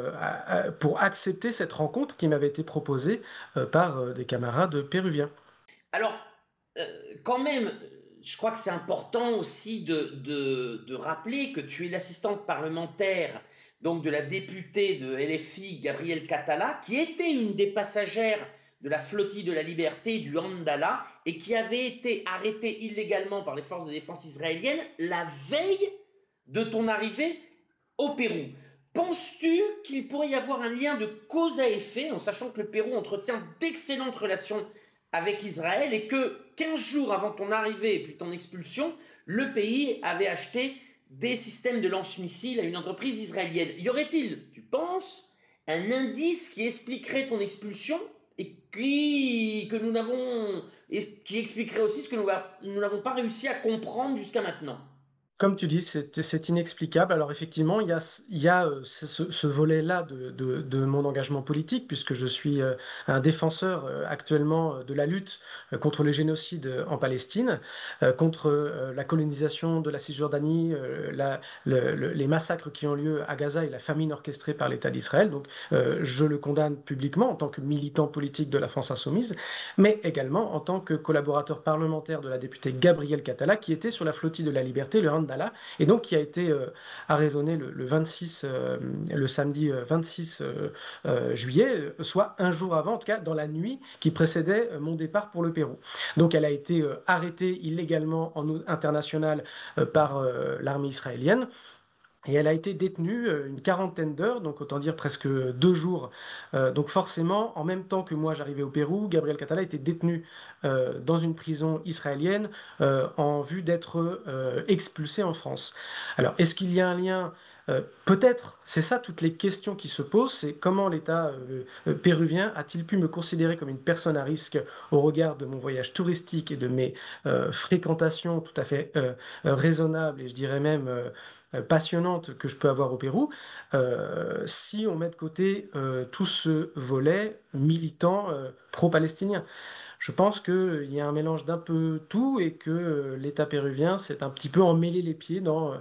accepter cette rencontre qui m'avait été proposée par des camarades péruviens. Alors, euh, quand même, je crois que c'est important aussi de rappeler que tu es l'assistante parlementaire donc de la députée de LFI, Gabrielle Catala, qui était une des passagères de la flottille de la liberté du Handala et qui avait été arrêtée illégalement par les forces de défense israéliennes la veille de ton arrivée au Pérou. Penses-tu qu'il pourrait y avoir un lien de cause à effet, en sachant que le Pérou entretient d'excellentes relations avec Israël et que 15 jours avant ton arrivée et puis ton expulsion, le pays avait acheté des systèmes de lance-missiles à une entreprise israélienne. Y aurait-il, tu penses, un indice qui expliquerait ton expulsion et que nous n'avons et qui expliquerait aussi ce que nous n'avons pas réussi à comprendre jusqu'à maintenant? Comme tu dis, c'est inexplicable. Alors effectivement, il y a ce volet-là de mon engagement politique, puisque je suis un défenseur actuellement de la lutte contre le génocide en Palestine, contre la colonisation de la Cisjordanie, les massacres qui ont lieu à Gaza et la famine orchestrée par l'État d'Israël. Donc je le condamne publiquement en tant que militant politique de la France Insoumise, mais également en tant que collaborateur parlementaire de la députée Gabrielle Catala, qui était sur la flottille de la liberté, le Handala, et donc qui a été arraisonné le 26, le samedi 26 juillet, soit un jour avant, en tout cas dans la nuit qui précédait mon départ pour le Pérou. Donc elle a été arrêtée illégalement en eau internationale par l'armée israélienne. Et elle a été détenue une quarantaine d'heures, donc autant dire presque 2 jours. Donc forcément, en même temps que moi j'arrivais au Pérou, Gabriel Catala était détenu dans une prison israélienne en vue d'être expulsé en France. Alors, est-ce qu'il y a un lien? Peut-être, c'est ça toutes les questions qui se posent, c'est comment l'État péruvien a-t-il pu me considérer comme une personne à risque au regard de mon voyage touristique et de mes fréquentations tout à fait raisonnables et je dirais même passionnante que je peux avoir au Pérou, si on met de côté tout ce volet militant pro-palestinien. Je pense qu'il y a un mélange d'un peu tout et que l'État péruvien s'est un petit peu emmêlé les pieds dans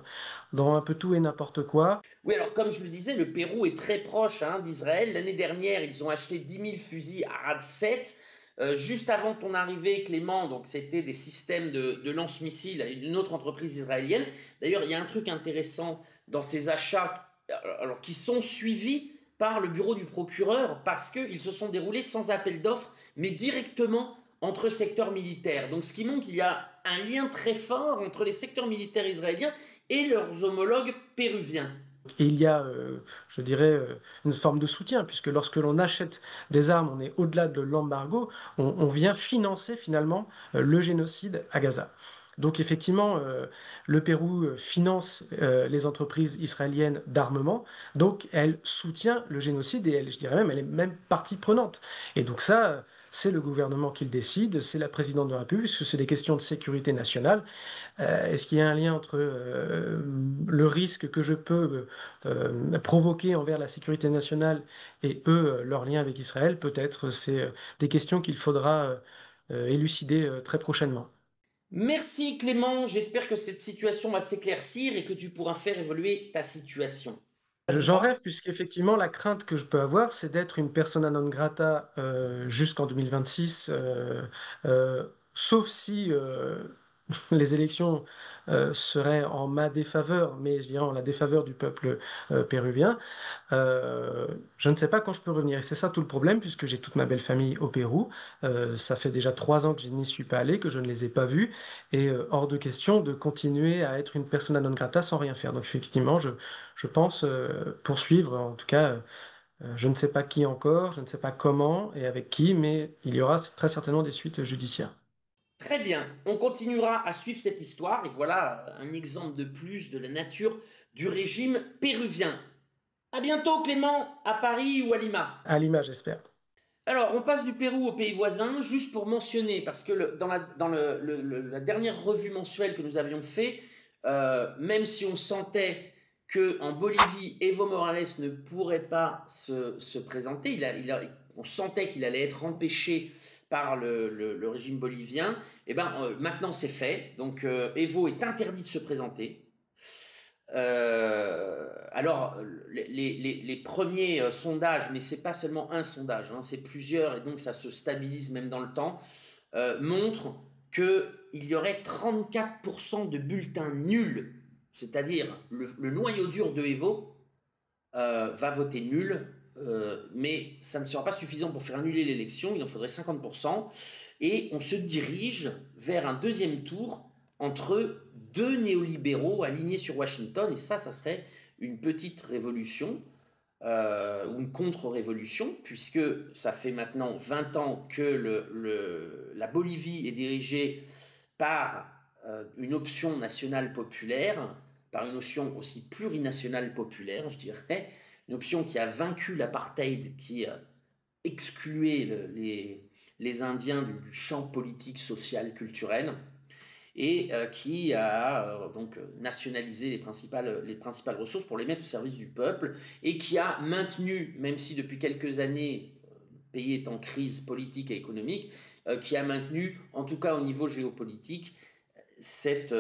un peu tout et n'importe quoi. Oui, alors comme je le disais, le Pérou est très proche d'Israël. L'année dernière, ils ont acheté 10 000 fusils Arad 7. Juste avant ton arrivée, Clément, donc c'était des systèmes de lance-missiles d'une autre entreprise israélienne. D'ailleurs, il y a un truc intéressant dans ces achats, alors qui sont suivis par le bureau du procureur parce qu'ils se sont déroulés sans appel d'offres, mais directement entre secteurs militaires. Donc, ce qui montre qu'il y a un lien très fort entre les secteurs militaires israéliens et leurs homologues péruviens. Et il y a, je dirais, une forme de soutien, puisque lorsque l'on achète des armes, on est au-delà de l'embargo, on vient financer finalement le génocide à Gaza. Donc effectivement, le Pérou finance les entreprises israéliennes d'armement, donc elle soutient le génocide et elle, je dirais même, elle est même partie prenante. Et donc ça, c'est le gouvernement qui le décide, c'est la présidente de la République, puisque c'est des questions de sécurité nationale. Est-ce qu'il y a un lien entre le risque que je peux provoquer envers la sécurité nationale et eux, leur lien avec Israël? Peut-être, c'est des questions qu'il faudra élucider très prochainement. Merci Clément, j'espère que cette situation va s'éclaircir et que tu pourras faire évoluer ta situation. J'en rêve, puisqu'effectivement, la crainte que je peux avoir, c'est d'être une persona non grata jusqu'en 2026, sauf si les élections seraient en ma défaveur, mais je dirais en la défaveur du peuple péruvien. Je ne sais pas quand je peux revenir. Et c'est ça tout le problème, puisque j'ai toute ma belle famille au Pérou. Ça fait déjà 3 ans que je n'y suis pas allé, que je ne les ai pas vus. Et hors de question de continuer à être une persona non grata sans rien faire. Donc effectivement, je pense poursuivre, en tout cas, je ne sais pas qui encore, je ne sais pas comment et avec qui, mais il y aura très certainement des suites judiciaires. Très bien, on continuera à suivre cette histoire et voilà un exemple de plus de la nature du régime péruvien. À bientôt Clément, à Paris ou à Lima. À Lima, j'espère. Alors, on passe du Pérou aux pays voisins, juste pour mentionner, parce que dans la dernière revue mensuelle que nous avions fait, même si on sentait qu'en Bolivie, Evo Morales ne pourrait pas se présenter, on sentait qu'il allait être empêché par le régime bolivien, et ben maintenant c'est fait, donc Evo est interdit de se présenter. Alors, les premiers sondages, mais c'est pas seulement un sondage, hein, c'est plusieurs, et donc ça se stabilise même dans le temps, montrent qu'il y aurait 34% de bulletins nuls, c'est-à-dire le noyau dur de Evo va voter nul, mais ça ne sera pas suffisant pour faire annuler l'élection, il en faudrait 50%, et on se dirige vers un deuxième tour entre deux néolibéraux alignés sur Washington, et ça serait une petite révolution, ou une contre-révolution, puisque ça fait maintenant 20 ans que la Bolivie est dirigée par une option nationale populaire, par une option aussi plurinationale populaire, je dirais, une option qui a vaincu l'apartheid, qui a exclué les Indiens du champ politique, social, culturel, et qui a donc nationalisé les principales ressources pour les mettre au service du peuple, et qui a maintenu, même si depuis quelques années le pays est en crise politique et économique, qui a maintenu, en tout cas au niveau géopolitique, cette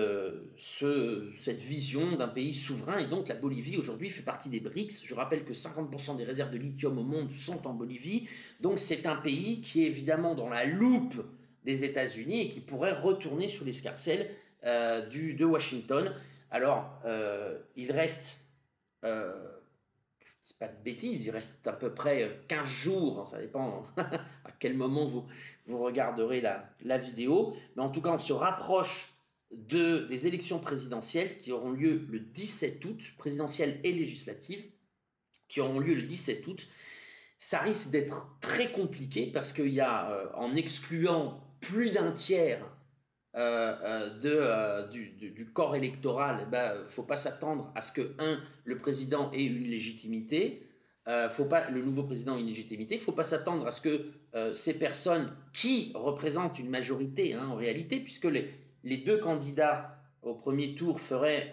vision d'un pays souverain. Et donc la Bolivie aujourd'hui fait partie des BRICS. Je rappelle que 50% des réserves de lithium au monde sont en Bolivie, donc c'est un pays qui est évidemment dans la loupe des États-Unis et qui pourrait retourner sur l'escarcelle de Washington. Alors il reste, c'est pas de bêtises, il reste à peu près 15 jours, ça dépend à quel moment vous regarderez la vidéo, mais en tout cas on se rapproche des élections présidentielles qui auront lieu le 17 août, présidentielles et législatives, qui auront lieu le 17 août. Ça risque d'être très compliqué parce qu'il y a, en excluant plus d'un tiers du corps électoral, faut pas s'attendre à ce que, le président ait une légitimité, le nouveau président ait une légitimité, il ne faut pas s'attendre à ce que ces personnes qui représentent une majorité, en réalité, puisque les deux candidats au premier tour feraient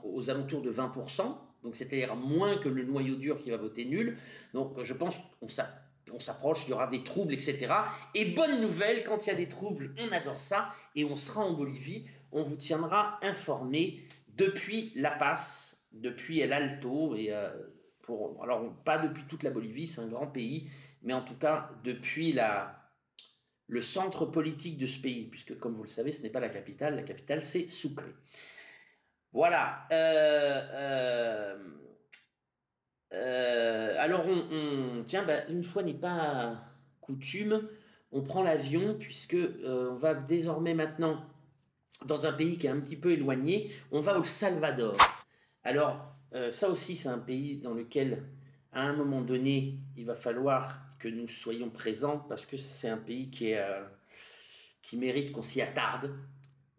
aux alentours de 20%, donc c'est-à-dire moins que le noyau dur qui va voter nul. Donc je pense qu'on s'approche, il y aura des troubles, etc. Et bonne nouvelle, quand il y a des troubles, on adore ça, et on sera en Bolivie, on vous tiendra informé depuis La Paz, depuis El Alto, et alors pas depuis toute la Bolivie, c'est un grand pays, mais en tout cas depuis le centre politique de ce pays, puisque comme vous le savez, ce n'est pas la capitale c'est Sucre. Voilà. Alors tiens, une fois n'est pas coutume, on prend l'avion, puisque on va désormais maintenant dans un pays qui est un petit peu éloigné, on va au Salvador. Alors ça aussi c'est un pays dans lequel à un moment donné il va falloir que nous soyons présents, parce que c'est un pays qui mérite qu'on s'y attarde,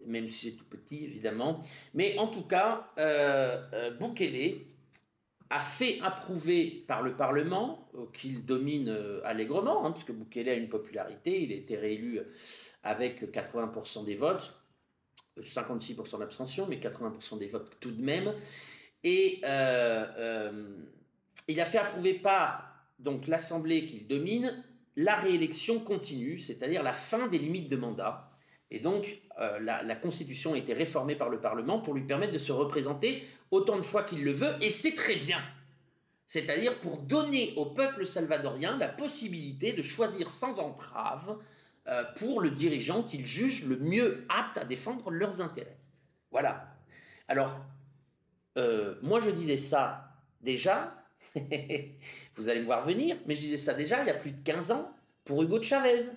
même si c'est tout petit évidemment. Mais en tout cas, Bukele a fait approuver par le Parlement, qu'il domine allègrement, puisque Bukele a une popularité, il a été réélu avec 80% des votes, 56% d'abstention, mais 80% des votes tout de même, et il a fait approuver par donc l'Assemblée qu'il domine la réélection continue, c'est-à-dire la fin des limites de mandat. Et donc, la Constitution a été réformée par le Parlement pour lui permettre de se représenter autant de fois qu'il le veut, et c'est très bien. C'est-à-dire pour donner au peuple salvadorien la possibilité de choisir sans entrave pour le dirigeant qu'ils jugent le mieux apte à défendre leurs intérêts. Voilà. Alors, moi je disais ça déjà, vous allez me voir venir, mais je disais ça déjà il y a plus de 15 ans pour Hugo Chavez.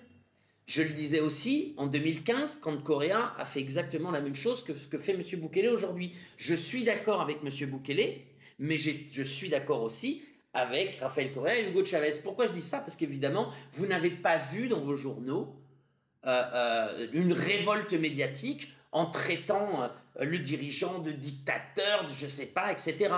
Je le disais aussi en 2015 quand Correa a fait exactement la même chose que fait M. Bukele aujourd'hui. Je suis d'accord avec M. Bukele, mais je suis d'accord aussi avec Rafael Correa et Hugo Chavez. Pourquoi je dis ça? Parce qu'évidemment, vous n'avez pas vu dans vos journaux une révolte médiatique en traitant le dirigeant de dictateur, de je sais pas, etc.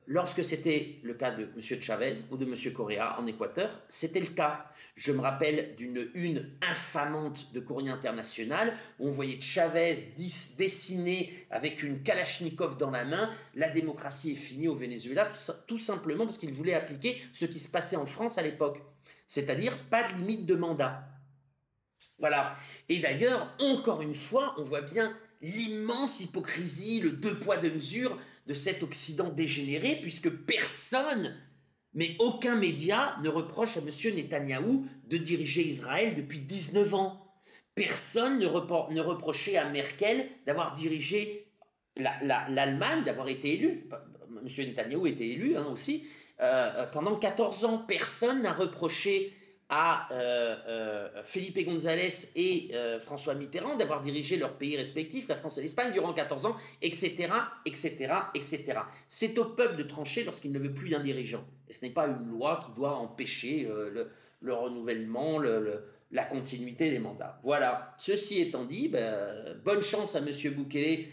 Lorsque c'était le cas de M. Chavez ou de M. Correa en Équateur, c'était le cas. Je me rappelle d'une une infamante de Courrier International où on voyait Chavez dessiner avec une Kalachnikov dans la main la démocratie est finie au Venezuela, tout simplement parce qu'il voulait appliquer ce qui se passait en France à l'époque, c'est-à-dire pas de limite de mandat. Voilà. Et d'ailleurs, encore une fois, on voit bien l'immense hypocrisie, le deux poids deux mesures de cet Occident dégénéré, puisque personne, mais aucun média ne reproche à M. Netanyahou de diriger Israël depuis 19 ans. Personne ne reprochait à Merkel d'avoir dirigé l'Allemagne, d'avoir été élu. M. Netanyahou était élu aussi, pendant 14 ans. Personne n'a reproché à Felipe González et François Mitterrand d'avoir dirigé leurs pays respectifs, la France et l'Espagne, durant 14 ans, etc., etc., etc. C'est au peuple de trancher lorsqu'il ne veut plus d'un dirigeant. Et ce n'est pas une loi qui doit empêcher le renouvellement, la continuité des mandats. Voilà. Ceci étant dit, bonne chance à M. Bukele,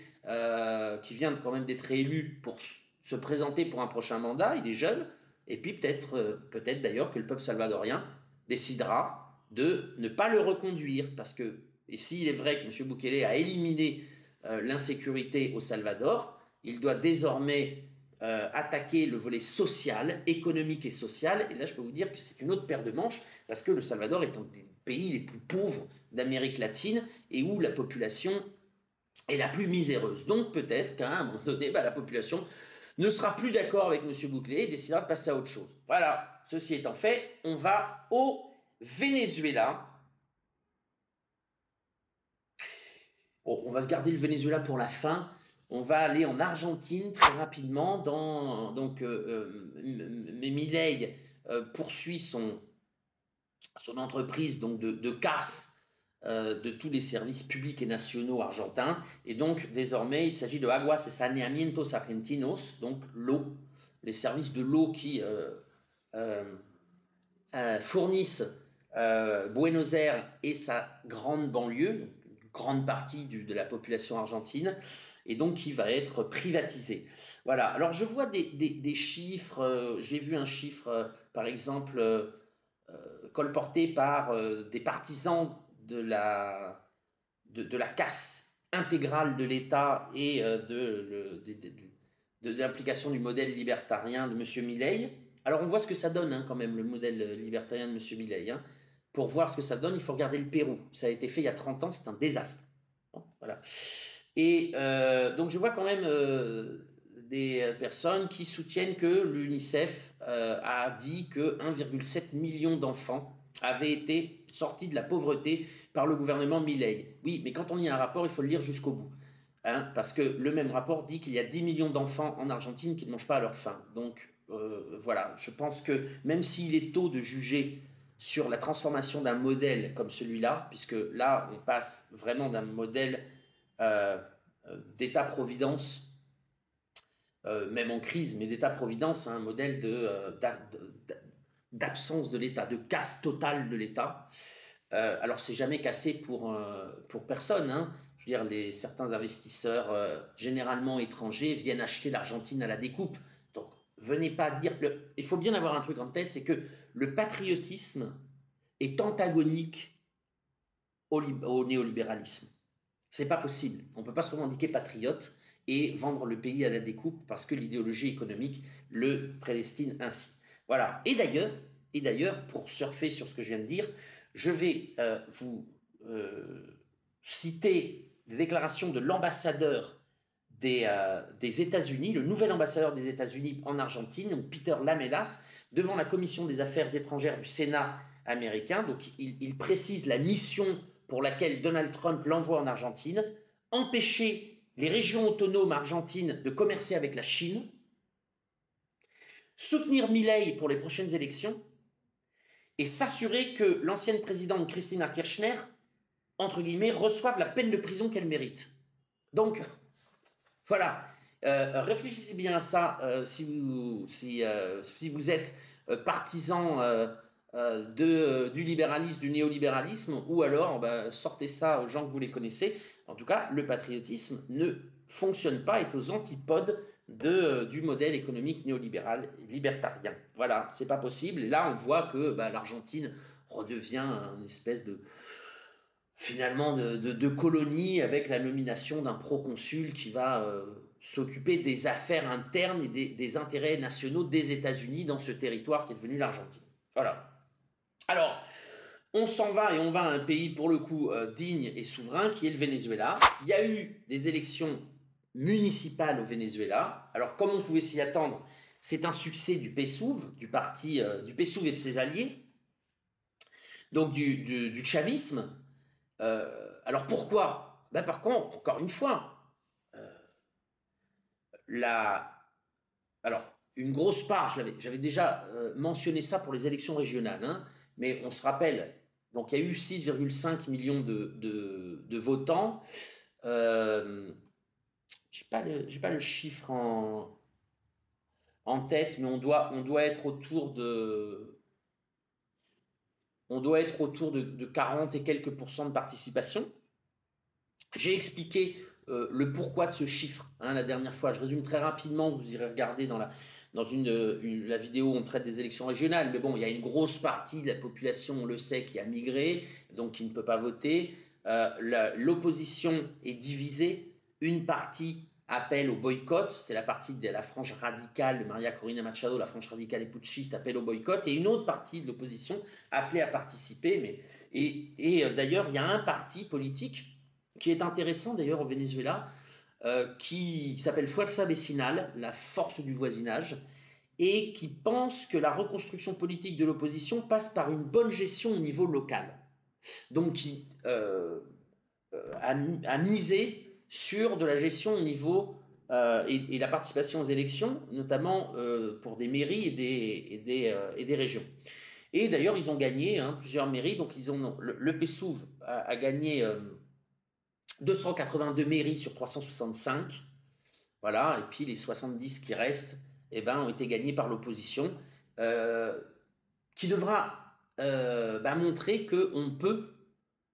qui vient quand même d'être élu pour se présenter pour un prochain mandat. Il est jeune. Et puis peut-être d'ailleurs que le peuple salvadorien décidera de ne pas le reconduire, parce que, et s'il est vrai que M. Bukele a éliminé l'insécurité au Salvador, il doit désormais attaquer le volet social, économique et social, et là je peux vous dire que c'est une autre paire de manches, parce que le Salvador est un des pays les plus pauvres d'Amérique latine, et où la population est la plus miséreuse. Donc peut-être qu'à un moment donné, la population ne sera plus d'accord avec M. Bukele et décidera de passer à autre chose. Voilà. Ceci étant fait, on va au Venezuela. Bon, on va se garder le Venezuela pour la fin. On va aller en Argentine très rapidement. Milei poursuit son entreprise donc de casse de tous les services publics et nationaux argentins. Et donc, désormais, il s'agit de Aguas y Saneamientos Argentinos, donc l'eau, les services de l'eau qui fournissent Buenos Aires et sa grande banlieue, une grande partie de la population argentine, et donc qui va être privatisé. Voilà. Alors je vois des chiffres, j'ai vu un chiffre, par exemple, colporté par des partisans de la casse intégrale de l'État et de l'implication du modèle libertarien de M. Milei. Alors on voit ce que ça donne quand même, le modèle libertarien de M. Milei. Pour voir ce que ça donne, il faut regarder le Pérou. Ça a été fait il y a 30 ans, c'est un désastre. Bon, voilà. Et donc je vois quand même des personnes qui soutiennent que l'UNICEF a dit que 1,7 million d'enfants avaient été sortis de la pauvreté par le gouvernement Milei. Oui, mais quand on lit un rapport, il faut le lire jusqu'au bout. Parce que le même rapport dit qu'il y a 10 millions d'enfants en Argentine qui ne mangent pas à leur faim. Donc voilà, je pense que même s'il est tôt de juger sur la transformation d'un modèle comme celui-là, puisque là, on passe vraiment d'un modèle d'État-providence, même en crise, mais d'État-providence à un modèle d'absence de l'État, de casse totale de l'État. Alors, c'est jamais cassé pour personne. Je veux dire, certains investisseurs, généralement étrangers, viennent acheter l'Argentine à la découpe. Donc, venez pas dire... Il faut bien avoir un truc en tête, c'est que le patriotisme est antagonique au néolibéralisme. C'est pas possible. On ne peut pas se revendiquer patriote et vendre le pays à la découpe parce que l'idéologie économique le prédestine ainsi. Voilà. Et d'ailleurs, pour surfer sur ce que je viens de dire, je vais vous citer des déclarations de l'ambassadeur des États-Unis, le nouvel ambassadeur des États-Unis en Argentine, donc Peter Lamelas, devant la commission des affaires étrangères du Sénat américain. Donc il précise la mission pour laquelle Donald Trump l'envoie en Argentine: empêcher les régions autonomes argentines de commercer avec la Chine, soutenir Milei pour les prochaines élections et s'assurer que l'ancienne présidente Cristina Kirchner, entre guillemets, reçoive la peine de prison qu'elle mérite. Donc, voilà. Réfléchissez bien à ça si vous êtes partisan du libéralisme, du néolibéralisme, ou alors sortez ça aux gens que vous les connaissez. En tout cas, le patriotisme ne fonctionne pas, est aux antipodes du modèle économique néolibéral libertarien. Voilà, c'est pas possible. Et là, on voit que l'Argentine redevient une espèce de finalement de colonie avec la nomination d'un proconsul qui va s'occuper des affaires internes et des intérêts nationaux des États-Unis dans ce territoire qui est devenu l'Argentine. Voilà. Alors, on s'en va et on va à un pays pour le coup digne et souverain qui est le Venezuela. Il y a eu des élections municipales au Venezuela. Alors, comme on pouvait s'y attendre, c'est un succès du PSUV, du parti du PSUV et de ses alliés, donc du chavisme. Alors pourquoi? Par contre, encore une fois, alors une grosse part, j'avais déjà mentionné ça pour les élections régionales, hein, mais on se rappelle, donc il y a eu 6,5 millions de votants. J'ai pas le chiffre en tête, mais on doit être autour de 40 et quelques pourcents de participation. J'ai expliqué le pourquoi de ce chiffre la dernière fois. Je résume très rapidement, vous irez regarder dans la vidéo où on traite des élections régionales. Mais bon, il y a une grosse partie de la population, on le sait, qui a migré, donc qui ne peut pas voter. L'opposition est divisée. Une partie appelle au boycott, c'est la partie de la frange radicale de Maria Corina Machado, la frange radicale et putschiste appelle au boycott, et une autre partie de l'opposition appelée à participer. D'ailleurs, il y a un parti politique qui est intéressant d'ailleurs au Venezuela, qui s'appelle Fuerza Vecinal, la force du voisinage, et qui pense que la reconstruction politique de l'opposition passe par une bonne gestion au niveau local. Donc qui a misé sur de la gestion au niveau et la participation aux élections, notamment pour des mairies et des régions. Et d'ailleurs, ils ont gagné plusieurs mairies. Donc, le PSUV a gagné 282 mairies sur 365. Voilà, et puis les 70 qui restent ont été gagnés par l'opposition, qui devra montrer qu'on peut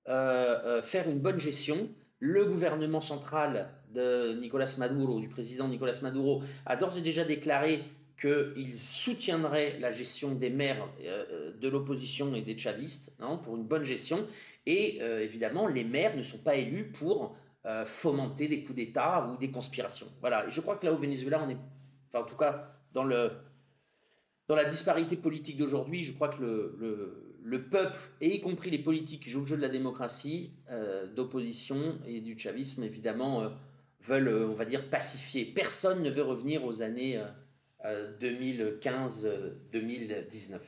faire une bonne gestion. Le gouvernement central de Nicolás Maduro, du président Nicolás Maduro, a d'ores et déjà déclaré qu'il soutiendrait la gestion des maires de l'opposition et des chavistes pour une bonne gestion. Et évidemment, les maires ne sont pas élus pour fomenter des coups d'État ou des conspirations. Voilà. Et je crois que là, au Venezuela, on est, enfin, en tout cas, dans la disparité politique d'aujourd'hui, je crois que le peuple, et y compris les politiques qui jouent le jeu de la démocratie, d'opposition et du chavisme, évidemment, veulent, on va dire, pacifier. Personne ne veut revenir aux années 2015-2019.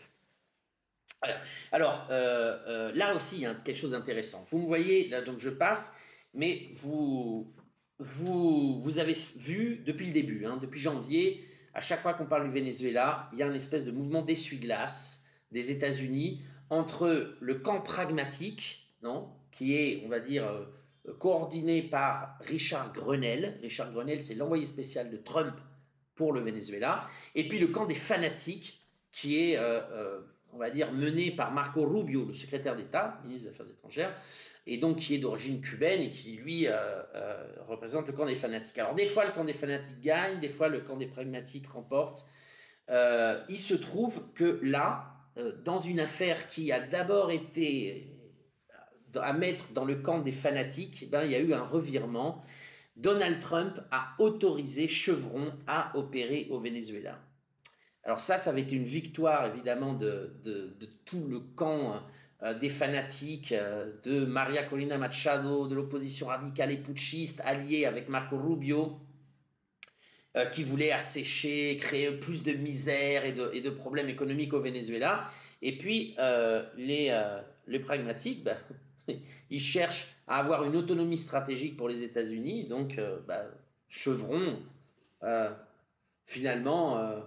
Alors, là aussi, il y a quelque chose d'intéressant. Vous me voyez, là, donc je passe, mais vous avez vu depuis le début, depuis janvier, à chaque fois qu'on parle du Venezuela, il y a une espèce de mouvement d'essuie-glace des États-Unis entre le camp pragmatique, qui est, on va dire, coordonné par Richard Grenell. Richard Grenell, c'est l'envoyé spécial de Trump pour le Venezuela. Et puis le camp des fanatiques, qui est, on va dire, mené par Marco Rubio, le secrétaire d'État, ministre des Affaires étrangères, et donc qui est d'origine cubaine et qui, lui, représente le camp des fanatiques. Alors, des fois, le camp des fanatiques gagne, des fois, le camp des pragmatiques remporte. Il se trouve que là, dans une affaire qui a d'abord été à mettre dans le camp des fanatiques, il y a eu un revirement. Donald Trump a autorisé Chevron à opérer au Venezuela. Alors ça avait été une victoire, évidemment, de tout le camp des fanatiques, de Maria Corina Machado, de l'opposition radicale et putschiste, alliée avec Marco Rubio, qui voulait assécher, créer plus de misère et de problèmes économiques au Venezuela. Et puis, les pragmatiques, ils cherchent à avoir une autonomie stratégique pour les États-Unis. Donc, Chevron, finalement,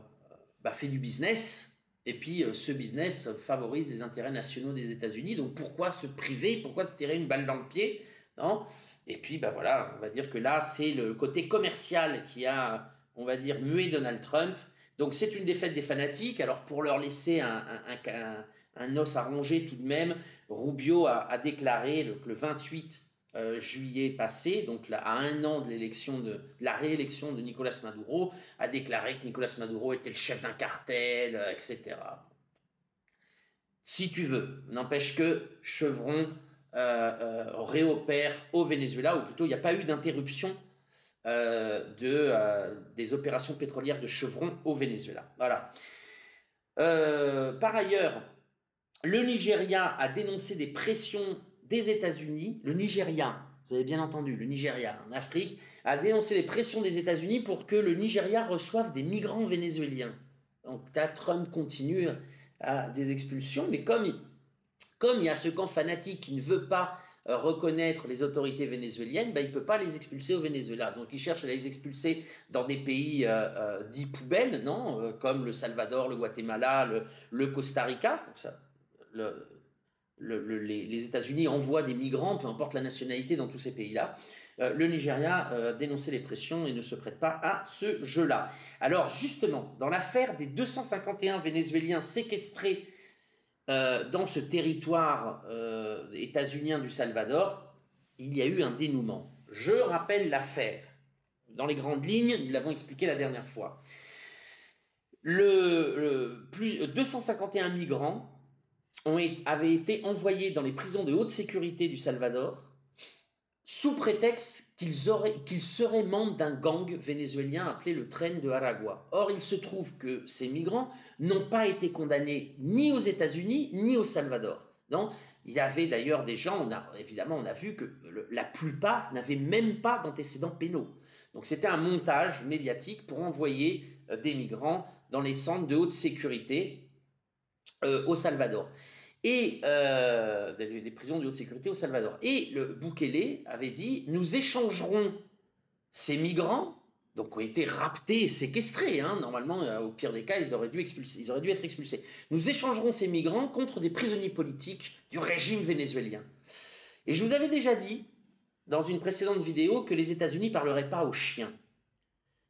fait du business. Et puis, ce business favorise les intérêts nationaux des États-Unis. Donc, pourquoi se priver? Pourquoi se tirer une balle dans le pied? Non. Et puis, voilà, on va dire que là, c'est le côté commercial qui a, on va dire, mué Donald Trump. Donc, c'est une défaite des fanatiques. Alors, pour leur laisser un os à ronger tout de même, Rubio a déclaré que le 28 juillet passé, donc là, à un an de la réélection de Nicolás Maduro, a déclaré que Nicolás Maduro était le chef d'un cartel, etc. Si tu veux, n'empêche que Chevron réopère au Venezuela, ou plutôt il n'y a pas eu d'interruption des opérations pétrolières de Chevron au Venezuela. Voilà. Par ailleurs, le Nigeria a dénoncé des pressions des États-Unis. Le Nigeria, vous avez bien entendu, le Nigeria en Afrique, a dénoncé les pressions des États-Unis pour que le Nigeria reçoive des migrants vénézuéliens. Donc Trump continue à des expulsions, mais comme il y a ce camp fanatique qui ne veut pas reconnaître les autorités vénézuéliennes, il ne peut pas les expulser au Venezuela. Donc il cherche à les expulser dans des pays dits poubelles, non comme le Salvador, le Guatemala, le Costa Rica. Comme ça, les États-Unis envoient des migrants, peu importe la nationalité, dans tous ces pays-là. Le Nigeria dénonçait les pressions et ne se prête pas à ce jeu-là. Alors justement, dans l'affaire des 251 Vénézuéliens séquestrés dans ce territoire états-unien du Salvador, il y a eu un dénouement. Je rappelle l'affaire. Dans les grandes lignes, nous l'avons expliqué la dernière fois. 251 migrants avaient été envoyés dans les prisons de haute sécurité du Salvador sous prétexte qu'ils seraient membres d'un gang vénézuélien appelé le Tren de Aragua. Or, il se trouve que ces migrants n'ont pas été condamnés ni aux États-Unis ni au Salvador. Non, il y avait d'ailleurs des gens, on a vu que la plupart n'avaient même pas d'antécédents pénaux. Donc c'était un montage médiatique pour envoyer des migrants dans les centres de haute sécurité au Salvador. Et des prisons de haute sécurité au Salvador. Et le Bukele avait dit, nous échangerons ces migrants, donc ont été raptés et séquestrés, normalement, au pire des cas, ils auraient dû être expulsés. Nous échangerons ces migrants contre des prisonniers politiques du régime vénézuélien. Et je vous avais déjà dit, dans une précédente vidéo, que les États-Unis ne parleraient pas aux chiens.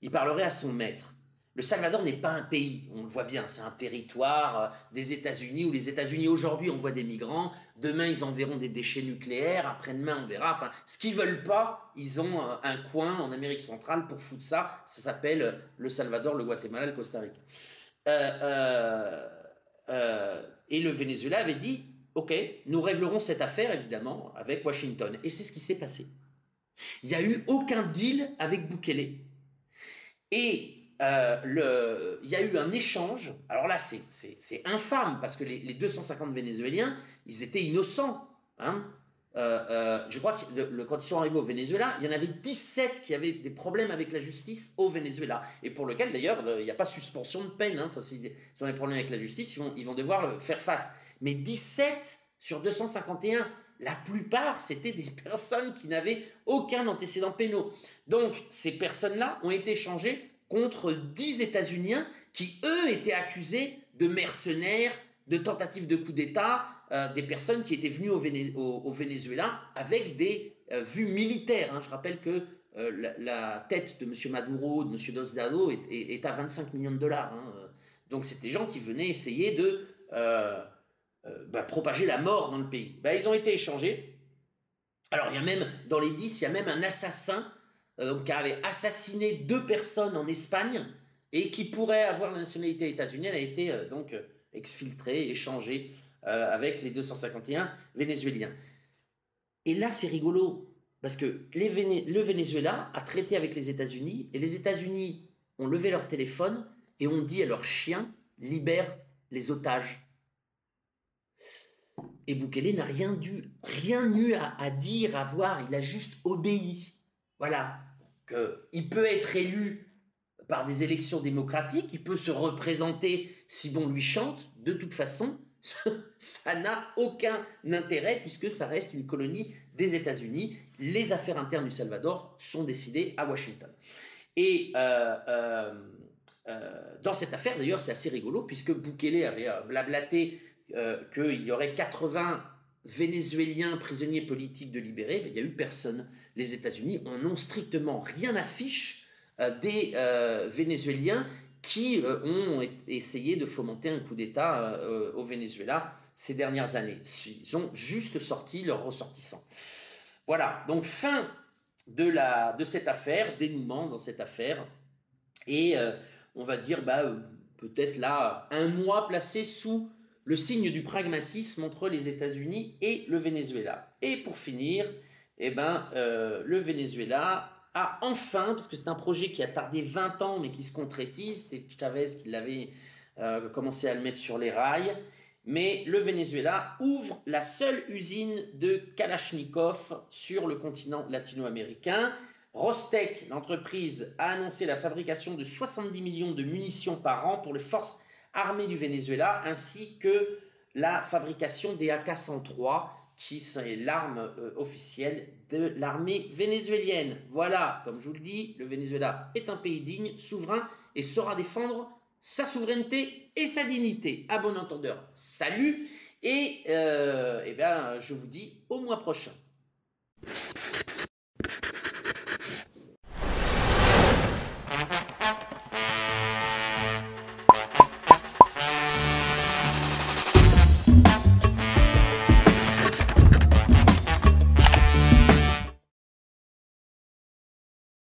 Ils parleraient à son maître. Le Salvador n'est pas un pays, on le voit bien, c'est un territoire des États-Unis, où les États-Unis aujourd'hui envoient des migrants, demain ils enverront des déchets nucléaires, après-demain on verra, enfin, ce qu'ils veulent pas, ils ont un coin en Amérique centrale pour foutre ça, ça s'appelle le Salvador, le Guatemala, le Costa Rica. Et le Venezuela avait dit, ok, nous réglerons cette affaire évidemment avec Washington, et c'est ce qui s'est passé. Il n'y a eu aucun deal avec Bukele. Et il y a eu un échange. Alors là, c'est infâme parce que les 250 Vénézuéliens, ils étaient innocents. Je crois que quand ils sont arrivés au Venezuela, il y en avait 17 qui avaient des problèmes avec la justice au Venezuela. Et pour lequel, d'ailleurs, il n'y a pas suspension de peine. Enfin, s'ils ont des problèmes avec la justice, ils vont devoir faire face. Mais 17 sur 251, la plupart, c'était des personnes qui n'avaient aucun antécédent pénal. Donc, ces personnes-là ont été échangées contre 10 États-Uniens qui, eux, étaient accusés de mercenaires, de tentatives de coup d'État, des personnes qui étaient venues au Venezuela avec des vues militaires. Je rappelle que la tête de M. Maduro, de M. Diosdado est à 25 millions de dollars. Donc, c'est des gens qui venaient essayer de propager la mort dans le pays. Ils ont été échangés. Alors, il y a même, dans les 10, il y a même un assassin qui avait assassiné 2 personnes en Espagne et qui pourrait avoir la nationalité états-unienne, a été exfiltré, échangé avec les 251 Vénézuéliens. Et là, c'est rigolo, parce que le Venezuela a traité avec les États-Unis, et les États-Unis ont levé leur téléphone et ont dit à leurs chiens, libère les otages. Et Bukele n'a rien eu à dire, à voir, il a juste obéi. Voilà. Il peut être élu par des élections démocratiques, il peut se représenter si bon lui chante, de toute façon, ça n'a aucun intérêt puisque ça reste une colonie des États-Unis. Les affaires internes du Salvador sont décidées à Washington. Et dans cette affaire, d'ailleurs, c'est assez rigolo puisque Bukele avait blablaté qu'il y aurait 80 Vénézuéliens prisonniers politiques de libérés. Il n'y a eu personne. Les États-Unis en ont strictement rien à fiche des Vénézuéliens qui ont essayé de fomenter un coup d'État au Venezuela ces dernières années. Ils ont juste sorti leurs ressortissants. Voilà, donc fin de cette affaire, dénouement dans cette affaire, et on va dire peut-être là un mois placé sous le signe du pragmatisme entre les États-Unis et le Venezuela. Et pour finir, le Venezuela a enfin, parce que c'est un projet qui a tardé 20 ans mais qui se concrétise, c'était Chavez qui l'avait commencé à le mettre sur les rails, mais le Venezuela ouvre la seule usine de Kalachnikov sur le continent latino-américain. Rostec, l'entreprise, a annoncé la fabrication de 70 millions de munitions par an pour les forces armées du Venezuela, ainsi que la fabrication des AK-103, qui est l'arme officielle de l'armée vénézuélienne. Voilà, comme je vous le dis, le Venezuela est un pays digne, souverain, et saura défendre sa souveraineté et sa dignité. À bon entendeur, salut, et je vous dis au mois prochain.